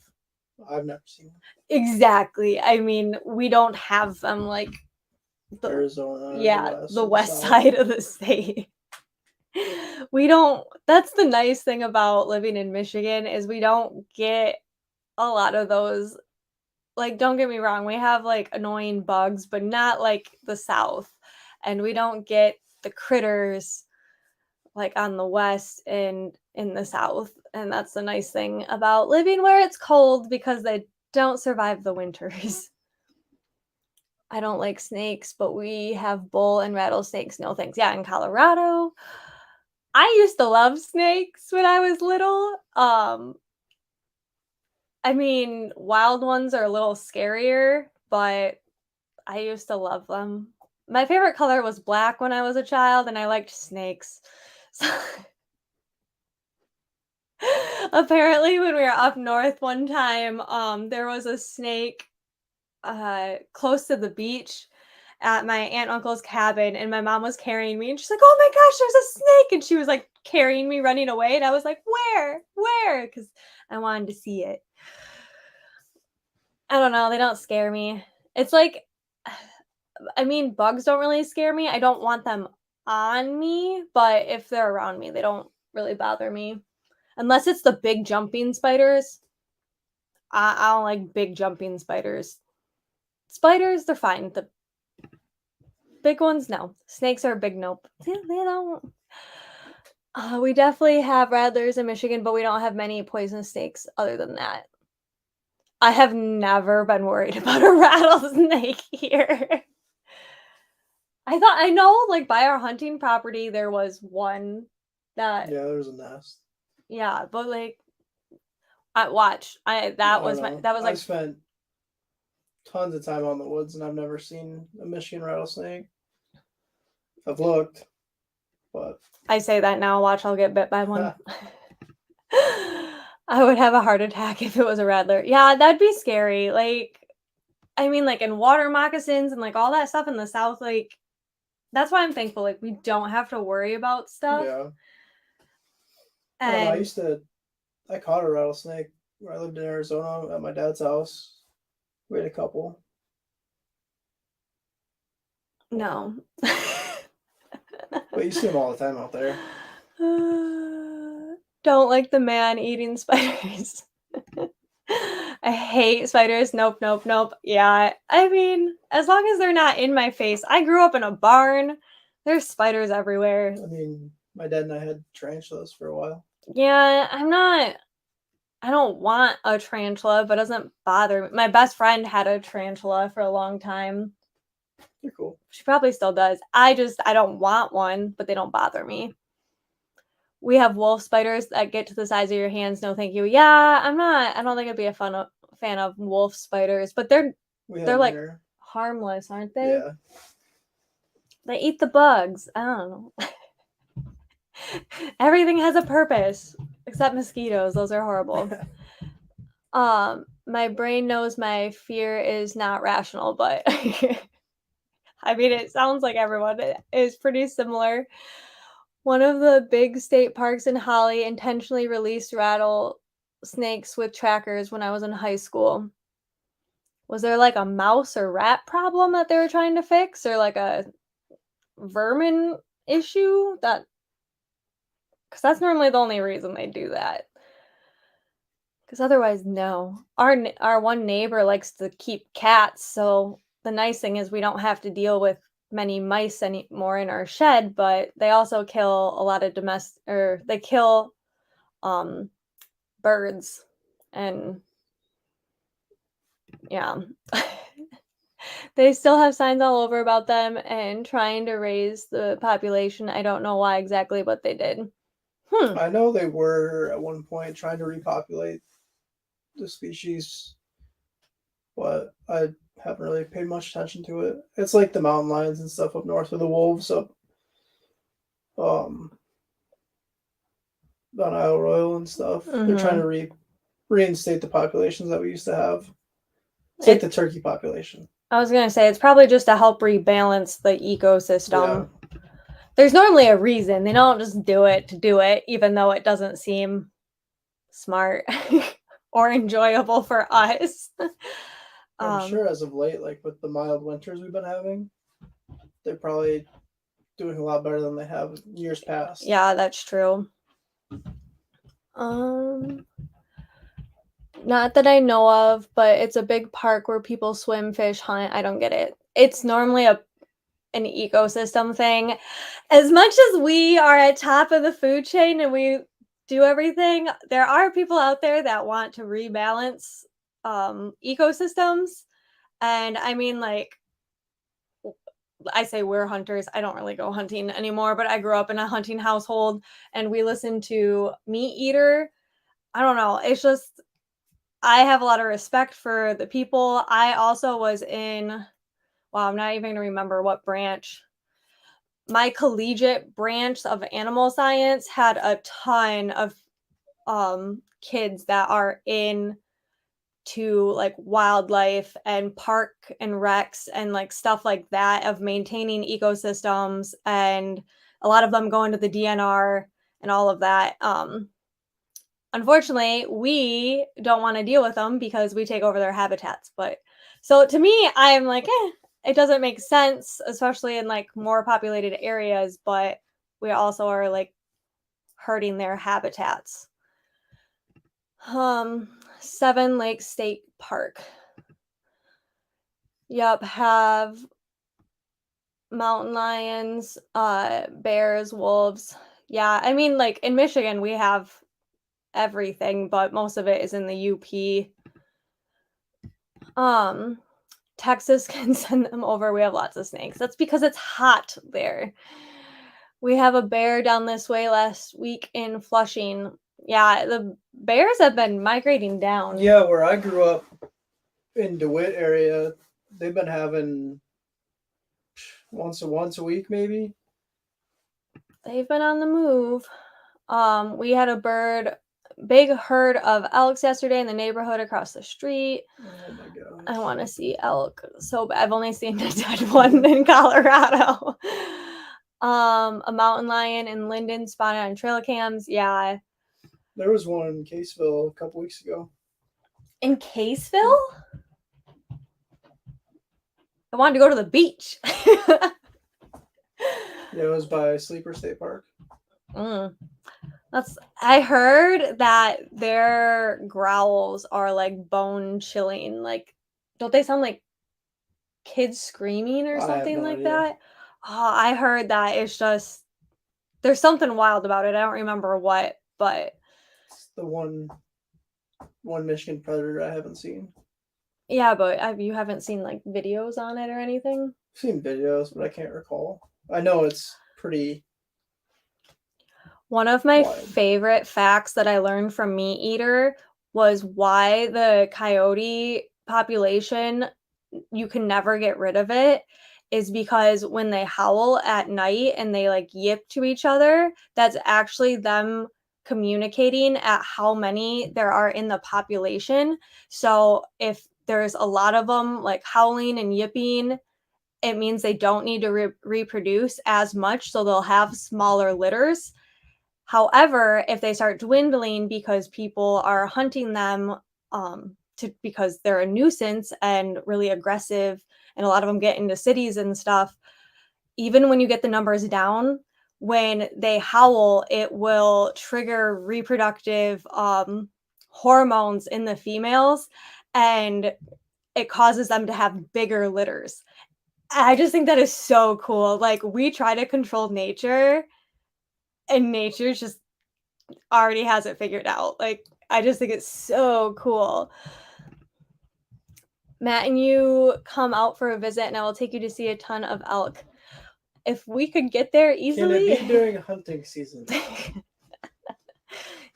I've never seen them. Exactly. I mean, we don't have them like Arizona, yeah, the the west South. side of the state. We don't that's the nice thing about living in Michigan is we don't get a lot of those. Like, don't get me wrong, we have, like, annoying bugs, but not like the South, and we don't get the critters, like, on the West and in the South, and that's the nice thing about living where it's cold because they don't survive the winters. I don't like snakes, but we have bull and rattlesnakes, no thanks. Yeah, in Colorado, I used to love snakes when I was little, I mean, wild ones are a little scarier, but I used to love them. My favorite color was black when I was a child, and I liked snakes. So apparently, when we were up north one time, there was a snake close to the beach at my aunt and uncle's cabin, and my mom was carrying me, and she's like, "Oh my gosh, there's a snake!" And she was like carrying me, running away, and I was like, "Where? Where?" Because I wanted to see it. I don't know. They don't scare me. It's like I mean, bugs don't really scare me. I don't want them on me, but if they're around me, they don't really bother me. Unless it's the big jumping spiders. I don't like big jumping spiders. Spiders, they're fine. The big ones, no. Snakes are a big nope. They don't. We definitely have rattlers in Michigan, but we don't have many poisonous snakes other than that. I have never been worried about a rattlesnake here. I know, like, by our hunting property, there was one that Yeah, there's a nest. yeah, but, like, I watch, I don't know. that was, I've like spent tons of time out in the woods and I've never seen a Michigan rattlesnake. I've looked, but I say that now, watch, I'll get bit by one. I would have a heart attack if it was a rattler. Yeah, that'd be scary, like, I mean, like, in water moccasins and, like, all that stuff in the South, like, that's why I'm thankful, like, we don't have to worry about stuff, yeah. I don't know. and I caught a rattlesnake where I lived in Arizona at my dad's house. We had a couple. no. But you see them all the time out there. Don't like the man eating spiders. I hate spiders. Nope, nope, nope. Yeah, I mean, as long as they're not in my face. I grew up in a barn. There's spiders everywhere. I mean, my dad and I had tarantulas for a while. Yeah, I don't want a tarantula, but it doesn't bother me. My best friend had a tarantula for a long time. They're cool. She probably still does. I don't want one, but they don't bother me. We have wolf spiders that get to the size of your hands. No, thank you. Yeah, I don't think I'd be a fan of wolf spiders, but We they're had them like here. harmless, aren't they? Yeah. They eat the bugs. I don't know. Everything has a purpose except mosquitoes. Those are horrible. My brain knows my fear is not rational, but I mean, it sounds like everyone is pretty similar. One of the big state parks in Holly intentionally released rattlesnakes with trackers when I was in high school. Was there like a mouse or rat problem that they were trying to fix, or like a vermin issue? Because that's normally the only reason they do that. Because otherwise, no. Our one neighbor likes to keep cats, so the nice thing is we don't have to deal with many mice anymore in our shed. But they also kill a lot of domestic, or they kill um birds, and yeah. They still have signs all over about them and trying to raise the population. I don't know why exactly, but they did. I know they were at one point trying to repopulate the species, but I haven't really paid much attention to it. It's like the mountain lions and stuff up north, or the wolves up um on Isle Royal and stuff. They're trying Mhm. to reinstate the populations that we used to have. It's like It the turkey population. I was gonna say it's probably just to help rebalance the Yeah. ecosystem. There's normally a reason. They don't just do it to do it, even though it doesn't seem smart. or enjoyable for us. I'm um, sure as of late, like with the mild winters we've been having, they're probably doing a lot better than they have in years past. yeah, that's true. Um, Not that I know of, but it's a big park where people swim, fish, hunt. I don't get it. It's normally an ecosystem thing. As much as we are at top of the food chain and we do everything, there are people out there that want to rebalance ecosystems. And I mean, like, I say we're hunters. I don't really go hunting anymore, but I grew up in a hunting household and we listened to Meat Eater. I don't know. It's just, I have a lot of respect for the people. I also was in, well, I'm not even going to remember what branch. My collegiate branch of animal science had a ton of kids that are in to like wildlife and park and recs and like stuff like that of maintaining ecosystems, and a lot of them go into the DNR and all of that. Unfortunately, we don't want to deal with them because we take over their habitats. But so to me, I'm like, it doesn't make sense, especially in like more populated areas, but we also are like hurting their habitats. Seven Lake State Park. Yep, have mountain lions, bears, wolves. Yeah, I mean, like in Michigan, we have everything, but most of it is in the UP. Texas can send them over. We have lots of snakes. That's because it's hot there. We have a bear down this way last week in Flushing. Yeah, the bears have been migrating down. Yeah, where I grew up in DeWitt area, they've been having once a week maybe. They've been on the move. We had a big herd of elks yesterday in the neighborhood across the street. Oh my gosh. I want to see elk so bad. I've only seen a dead one in Colorado. A mountain lion in Linden spotted on trail cams. Yeah. There was one in Caseville a couple weeks ago. In Caseville? I wanted to go to the beach. Yeah, it was by Sleeper State Park. I heard that their growls are like bone chilling. Like, don't they sound like kids screaming or something like that? Oh, I heard that it's just, there's something wild about it. I don't remember what, but it's the one Michigan predator I haven't seen. yeah, but you haven't seen like videos on it or anything? I've seen videos, but I can't recall. I know it's pretty. One of my wild. favorite facts that I learned from Meat Eater was why the coyote population, you can never get rid of it, is because when they howl at night and they like yip to each other, that's actually them communicating at how many there are in the population. So if there's a lot of them like howling and yipping, it means they don't need to reproduce as much, so they'll have smaller litters. However, if they start dwindling because people are hunting them because they're a nuisance and really aggressive, and a lot of them get into cities and stuff, even when you get the numbers down, when they howl, it will trigger reproductive hormones in the females, and it causes them to have bigger litters. I just think that is so cool. Like, we try to control nature, and nature just already has it figured out. Like, I just think it's so cool. Matt and you come out for a visit, and I will take you to see a ton of elk. If we could get there easily. Can it be during hunting season?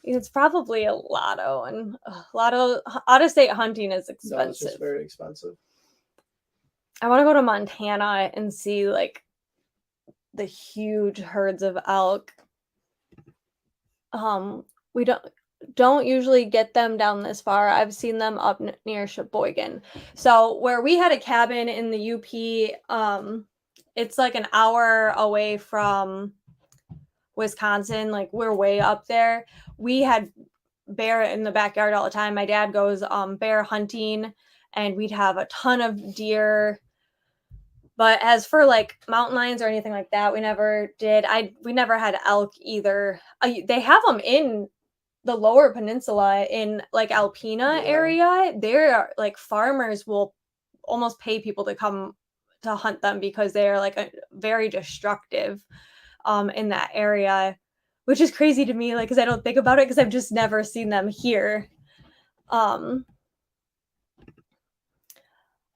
It's probably a lotto, and out of state hunting is expensive. No, it's just very expensive. I want to go to Montana and see like the huge herds of elk. We don't usually get them down this far. I've seen them up near Sheboygan. So where we had a cabin in the UP, it's like an hour away from Wisconsin. Like, we're way up there. We had bear in the backyard all the time. My dad goes bear hunting, and we'd have a ton of deer. But as for like mountain lions or anything like that, we never did. We never had elk either. They have them in the lower peninsula in like Alpena Yeah. area. There are like farmers will almost pay people to come to hunt them because they are like very destructive in that area, which is crazy to me, like, because I don't think about it because I've just never seen them here. Um,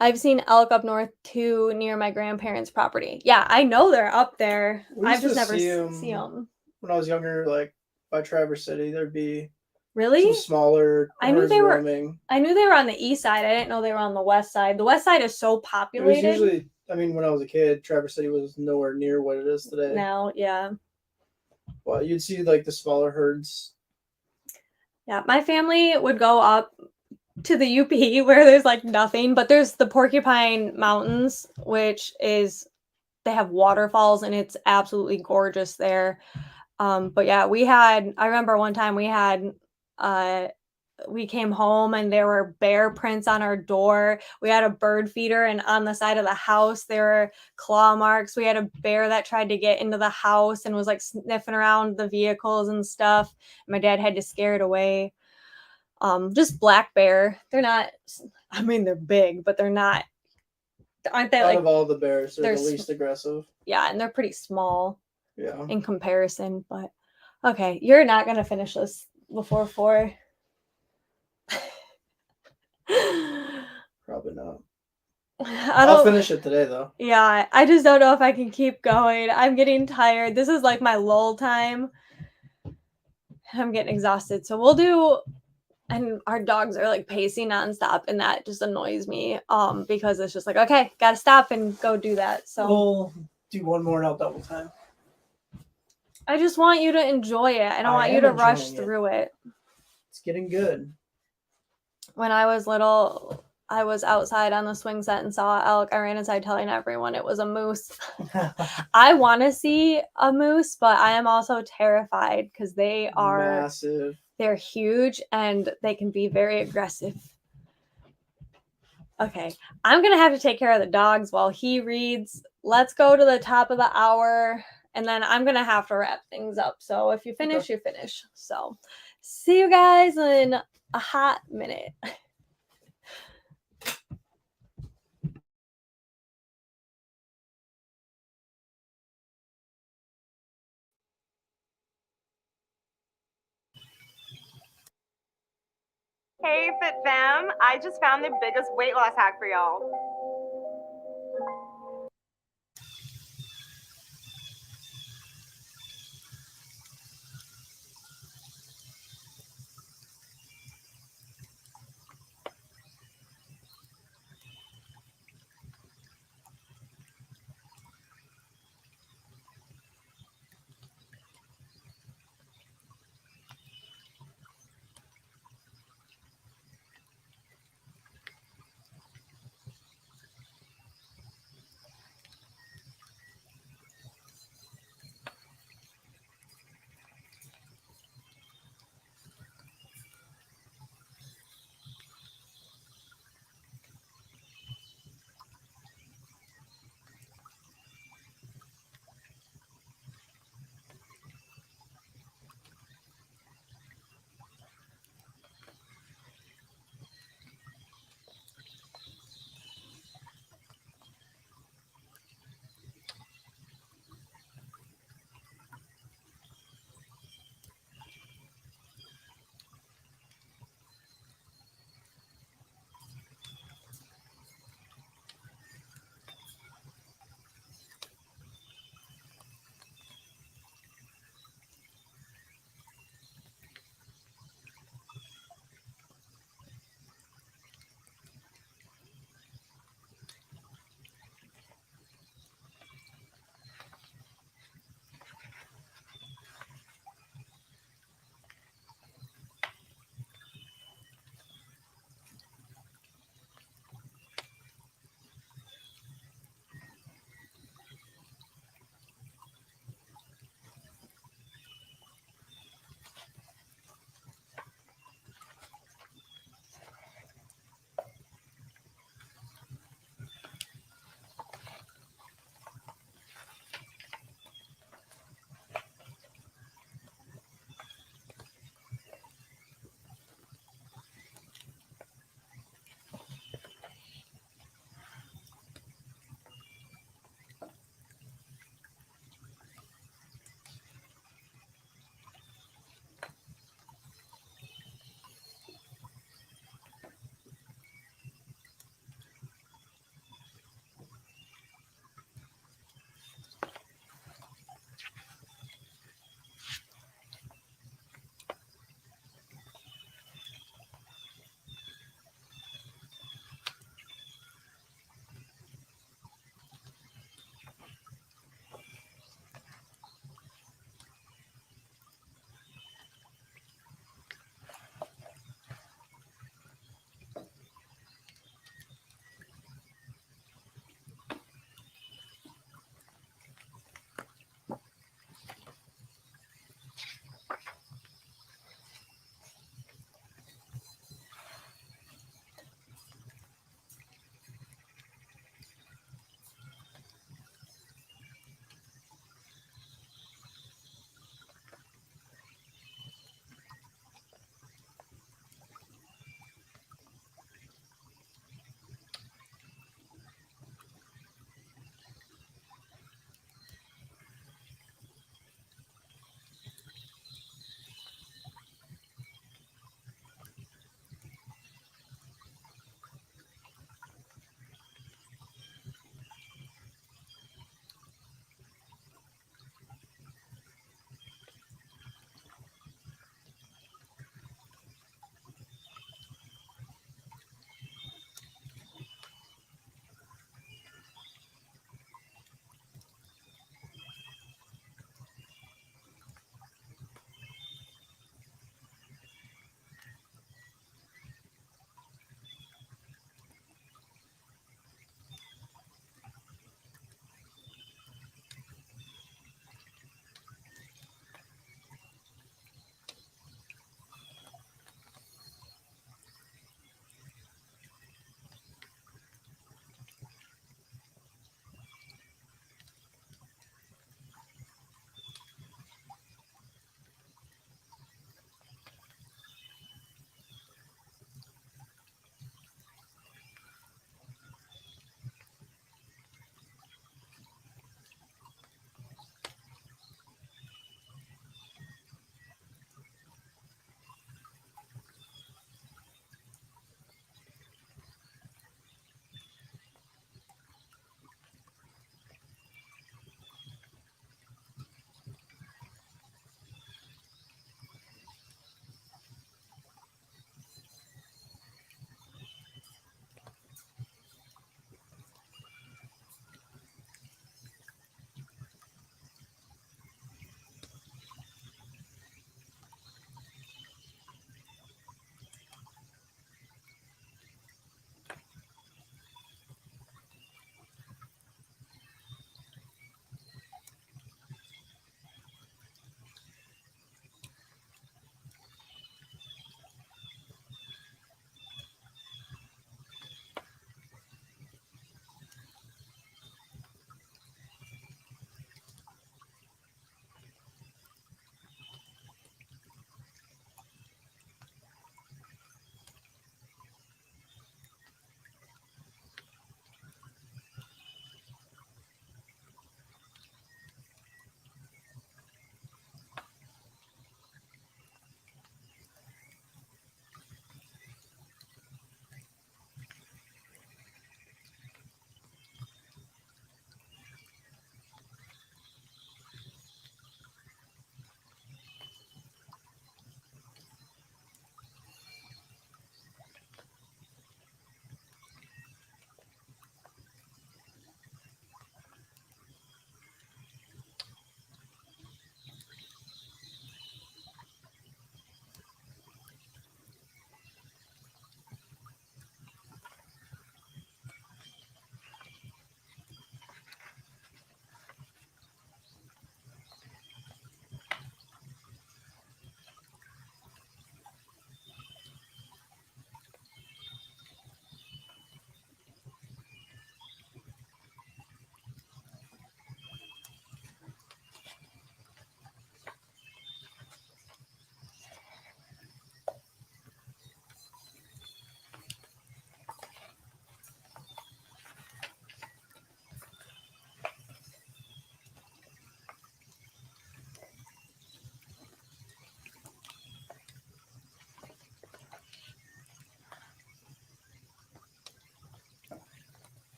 I've seen elk up north too, near my grandparents' property. Yeah, I know they're up there. We I've used just to never see see them them. when I was younger, like by Traverse City. There'd be Really? some smaller I knew herds they were. roaming. I knew they were on the east side. I didn't know they were on the west side. The west side is so It was populated usually, I mean, when I was a kid, Traverse City was nowhere near what it is today. now. Yeah. Well, you'd see like the smaller herds. Yeah. My family would go up to the UP where there's like nothing, but there's the Porcupine Mountains, which is they have waterfalls and it's absolutely gorgeous there. But yeah, I remember one time uh we came home and there were bear prints on our door. We had a bird feeder, and on the side of the house there were claw marks. We had a bear that tried to get into the house and was like sniffing around the vehicles and stuff. My dad had to scare it away. Just black bear. They're not, I mean, they're big, but aren't they Out like, of all the bears, they're they're, the least aggressive. yeah, and they're pretty small Yeah. in comparison. But okay, you're not going to finish this before 4. Probably not. I I'll don't, finish it today though. yeah, I just don't know if I can keep going. I'm getting tired. This is like my lull time. I'm getting exhausted. So we'll do, and our dogs are like pacing nonstop, and that just annoys me. Because it's just like, okay, gotta stop and go do that. So We'll do one more and I'll double time. I just want you to enjoy it. I don't I want you am to rush enjoying it. through it. It's getting good. When I was little, I was outside on the swing set and saw elk. I ran inside telling everyone it was a moose. I want to see a moose, but I am also terrified because they are Massive. they're huge and they can be very aggressive. Okay, I'm gonna have to take care of the dogs while he reads. Let's go to the top of the hour, and then I'm gonna have to wrap things up. So if you finish, Okay. you finish. So see you guys in a hot minute. Hey, Fit Fam! I just found the biggest weight loss hack for y'all.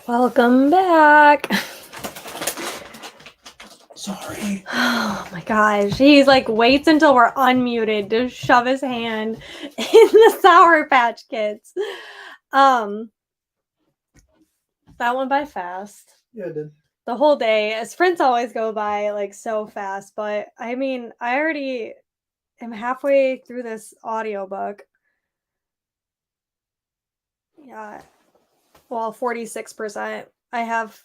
Welcome back. Sorry. Oh my gosh. He's like waits until we're unmuted to shove his hand in the Sour Patch Kids. That went by fast. Yeah, it did. The whole day. Sprints always go by like so fast, but I mean, I already am halfway through this audiobook. Yeah. Well, 46%. I have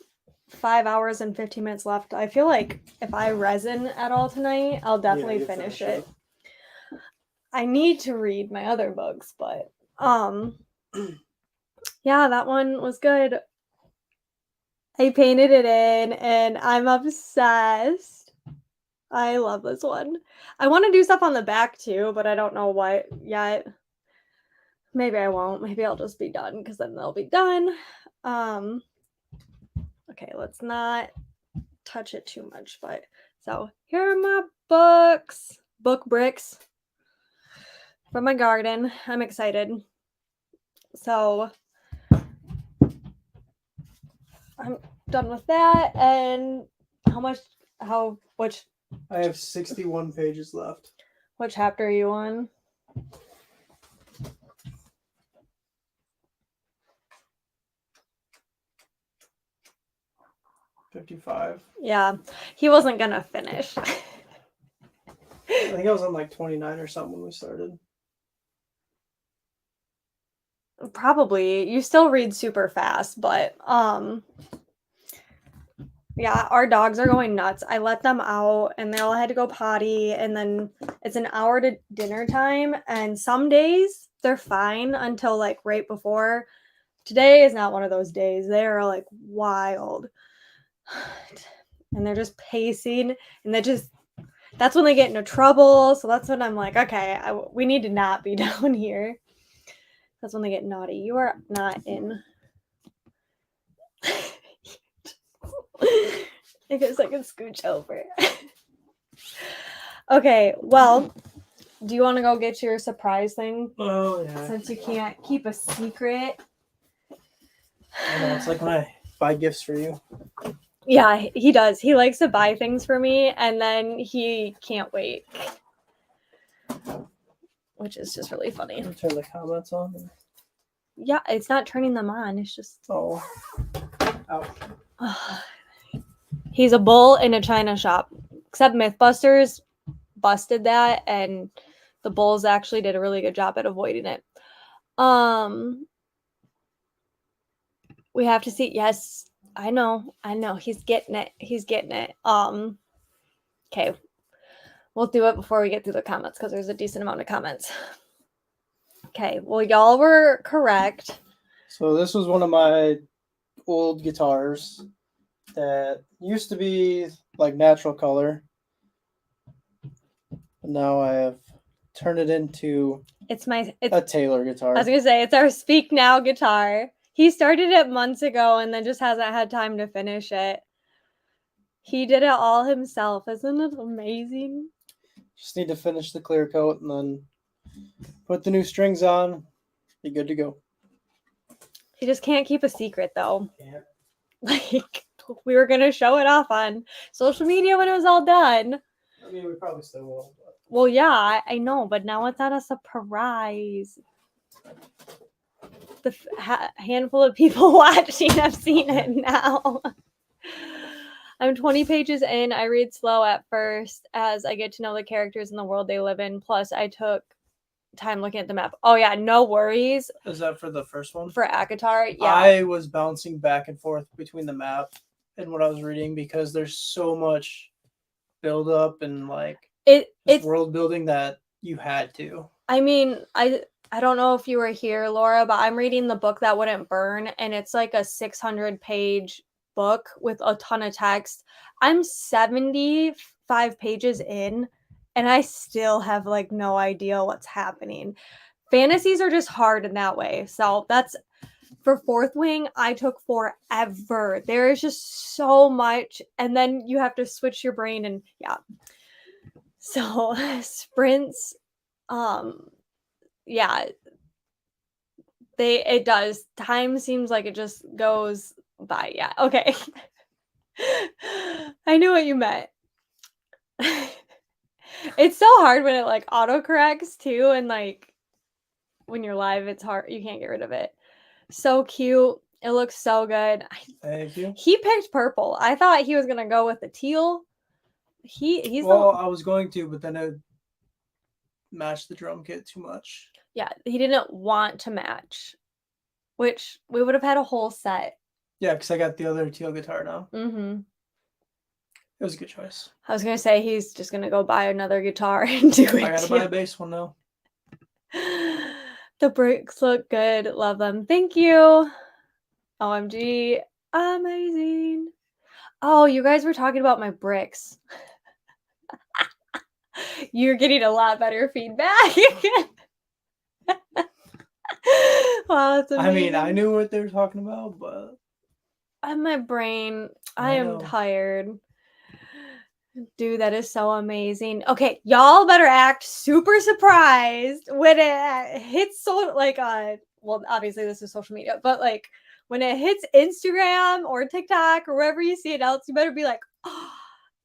5 hours and 15 minutes left. I feel like if I resin at all tonight, I'll definitely you finish finish it. I need to read my other books, but yeah, that one was good. I painted it in and I'm obsessed. I love this one. I want to do stuff on the back too, but I don't know what yet. Maybe I won't. Maybe I'll just be done because then they'll be done. Okay, let's not touch it too much, but so here are my books, book bricks from my garden. I'm excited. So I'm done with that. And which I have 61 pages left. what chapter are you on? $55. Yeah, he wasn't gonna finish. I think I was on like 29 or something when we started. Probably. You still read super fast, but yeah, our dogs are going nuts. I let them out and they all had to go potty, and then it's an hour to dinner time, and some days they're fine until like right before. Today is not one of those days. They are like wild. And they're just pacing, and that's when they get into trouble. So that's when I'm like, okay, we need to not be down here. That's when they get naughty. You are not in. I guess I can scooch over. Okay, well, do you want to go get your surprise thing? Oh, yeah. Since you can't keep a secret. I know, it's like when I buy gifts for you. Yeah, he does. He likes to buy things for me, and then he can't wait. Which is just really funny. Turn the comments on. Yeah, it's not turning them on. It's just. Oh. Ouch. He's a bull in a china shop. Except Mythbusters busted that, and the bulls actually did a really good job at avoiding it. We have to see. Yes, I know. He's getting it. Okay. We'll do it before we get through the comments because there's a decent amount of comments. Okay, well, y'all were correct. So this was one of my old guitars that used to be like natural color. But now I have turned it into It's a Taylor guitar. I was gonna say it's our Speak Now guitar. He started it months ago and then just hasn't had time to finish it. He did it all himself. Isn't it amazing? Just need to finish the clear coat and then put the new strings on. Be good to go. He just can't keep a secret though. Yeah. Like we were gonna show it off on social media when it was all done. I mean, we probably still will. But... Well, yeah, I know, but now it's not a surprise. The handful of people watching have seen it now. I'm 20 pages in. I read slow at first as I get to know the characters and the world they live in. Plus, I took time looking at the map. Oh, yeah, no worries. Is that for the first one? For Akatar, yeah. I was bouncing back and forth between the map and what I was reading because there's so much build up and like it's world building that you had to. I mean, I don't know if you were here, Laura, but I'm reading the book that wouldn't burn, and it's like a 600-page book with a ton of text. I'm 75 pages in, and I still have like no idea what's happening. Fantasies are just hard in that way. So that's for Fourth Wing. I took forever. There is just so much, and then you have to switch your brain, and yeah. So sprints. Yeah, It does. Time seems like it just goes by. Yeah. Okay. I knew what you meant. It's so hard when it like autocorrects too, and like when you're live, it's hard. You can't get rid of it. So cute. It looks so good. Thank you. He picked purple. I thought he was gonna go with the teal. He's Well, I was going to, but then it matched the drum kit too much. yeah, he didn't want to match, which we would have had a whole set. Yeah, because I got the other teal guitar now. Mm-hmm. It was a good choice. I was gonna say he's just gonna go buy another guitar and do it. I gotta buy a bass one now. The bricks look good. Love them. Thank you. OMG. Amazing. Oh, you guys were talking about my bricks. You're getting a lot better feedback. Wow, that's amazing. I mean, I knew what they were talking about, but My brain, I am know. tired. Dude, that is so amazing. Okay, y'all better act super surprised when it hits well, obviously this is social media, but like when it hits Instagram or TikTok or wherever you see it else, you better be like, oh,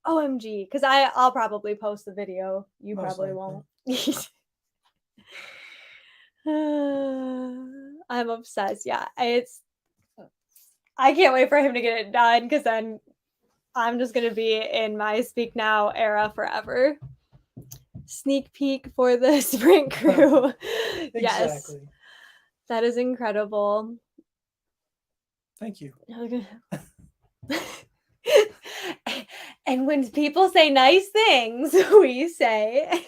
OMG, because I'll probably post the video. You Most probably likely. won't. I'm obsessed. Yeah, I can't wait for him to get it done because then I'm just going to be in my Speak Now era forever. Sneak peek for the sprint crew. Yes. Exactly. That is incredible. Thank you. And when people say nice things, we say,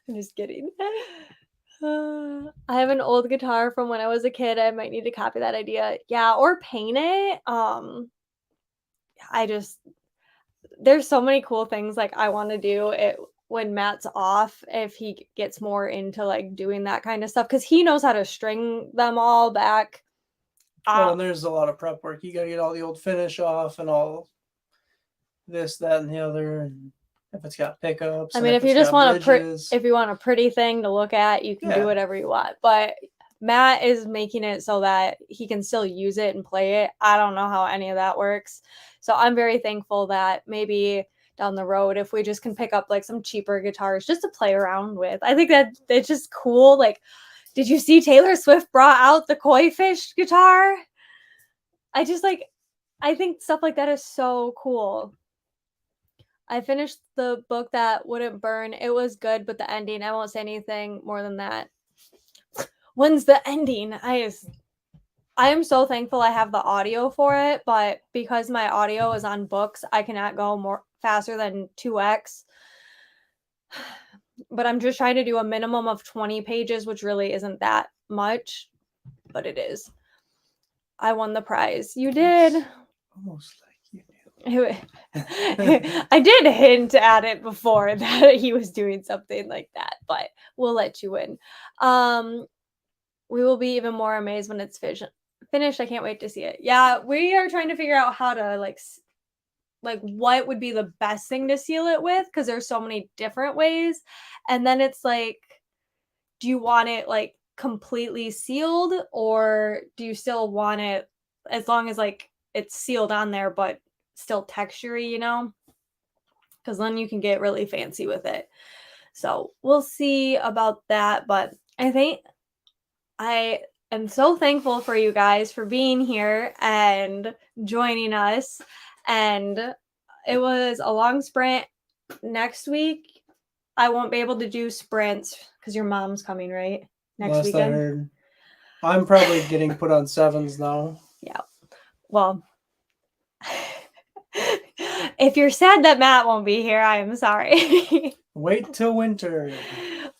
I'm just kidding. I have an old guitar from when I was a kid. I might need to copy that idea. Yeah, or paint it. There's so many cool things like I want to do it when Matt's off, if he gets more into like doing that kind of stuff, because he knows how to string them all back. Well, and there's a lot of prep work. You gotta get all the old finish off and all this, that, and the other, and if it's got pickups. I mean, if you just want if you want a pretty thing to look at, you can do whatever you want. But Matt is making it so that he can still use it and play it. I don't know how any of that works. So I'm very thankful that maybe down the road, if we just can pick up like some cheaper guitars just to play around with. I think that it's just cool. Like, did you see Taylor Swift brought out the koi fish guitar? I think stuff like that is so cool. I finished the book that wouldn't burn. It was good, but the ending, I won't say anything more than that. When's the ending? I am so thankful I have the audio for it, but because my audio is on books, I cannot go more faster than 2x. But I'm just trying to do a minimum of 20 pages, which really isn't that much, but it is. I won the prize. You did. Almost like you knew. I did hint at it before that he was doing something like that, but we'll let you win. We will be even more amazed when it's finished. I can't wait to see it. Yeah, we are trying to figure out how to like what would be the best thing to seal it with, because there's so many different ways. And then it's like, do you want it like completely sealed, or do you still want it as long as like it's sealed on there but still textury, you know? Because then you can get really fancy with it. So we'll see about that. But I think I am so thankful for you guys for being here and joining us. And it was a long sprint. Next week, I won't be able to do sprints because your mom's coming, right? Next weekend. I heard. I'm probably getting put on 7s now. Yeah. Well, if you're sad that Matt won't be here, I am sorry. Wait till winter.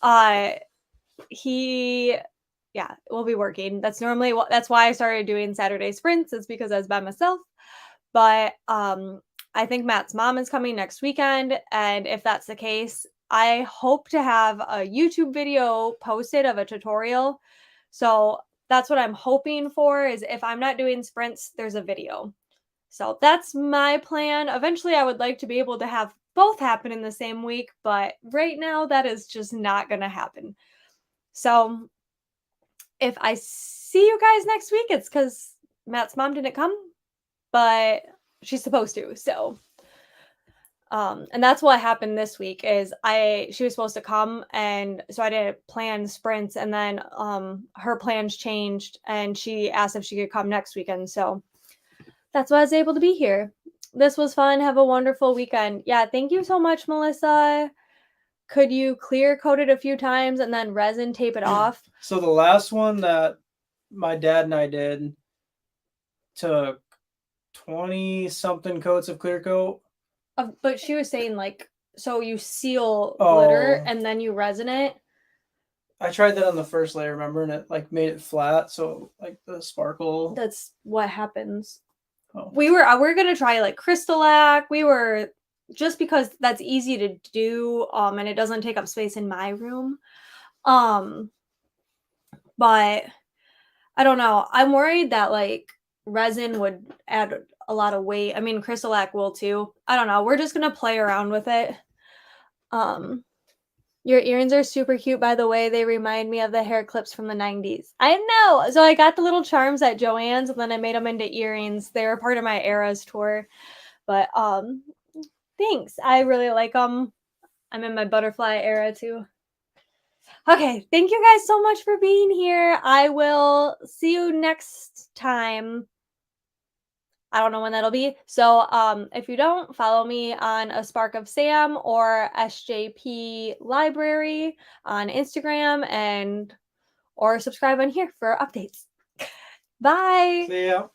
We'll be working. That's why I started doing Saturday sprints. It's because I was by myself. But I think Matt's mom is coming next weekend, and if that's the case, I hope to have a YouTube video posted of a tutorial. So that's what I'm hoping for, is if I'm not doing sprints, there's a video. So that's my plan. Eventually, I would like to be able to have both happen in the same week, but right now that is just not going to happen. So if I see you guys next week, it's because Matt's mom didn't come, but she's supposed to. So, and that's what happened this week is she was supposed to come, and so I didn't plan sprints, and then her plans changed, and she asked if she could come next weekend. So that's why I was able to be here. This was fun. Have a wonderful weekend. Yeah, thank you so much, Melissa. Could you clear coat it a few times and then resin tape it off? So the last one that my dad and I did took 20 something coats of clear coat. But she was saying like, so you seal glitter Oh. and then you resin it. I tried that on the first layer, remember, and it like made it flat, so like the sparkle. That's what happens. Oh. We're gonna try like Crystalac. We were just because that's easy to do, and it doesn't take up space in my room. But I don't know. I'm worried that like resin would add a lot of weight. I mean, Crystalac will too. I don't know. We're just gonna play around with it. Your earrings are super cute, by the way. They remind me of the hair clips from the 90s. I know. So I got the little charms at Joann's, and then I made them into earrings. They were part of my Eras tour. But thanks. I really like them. I'm in my butterfly era too. Okay, thank you guys so much for being here. I will see you next time. I don't know when that'll be. So if you don't, follow me on A Spark of Sam or SJP Library on Instagram or subscribe on here for updates. Bye. See ya.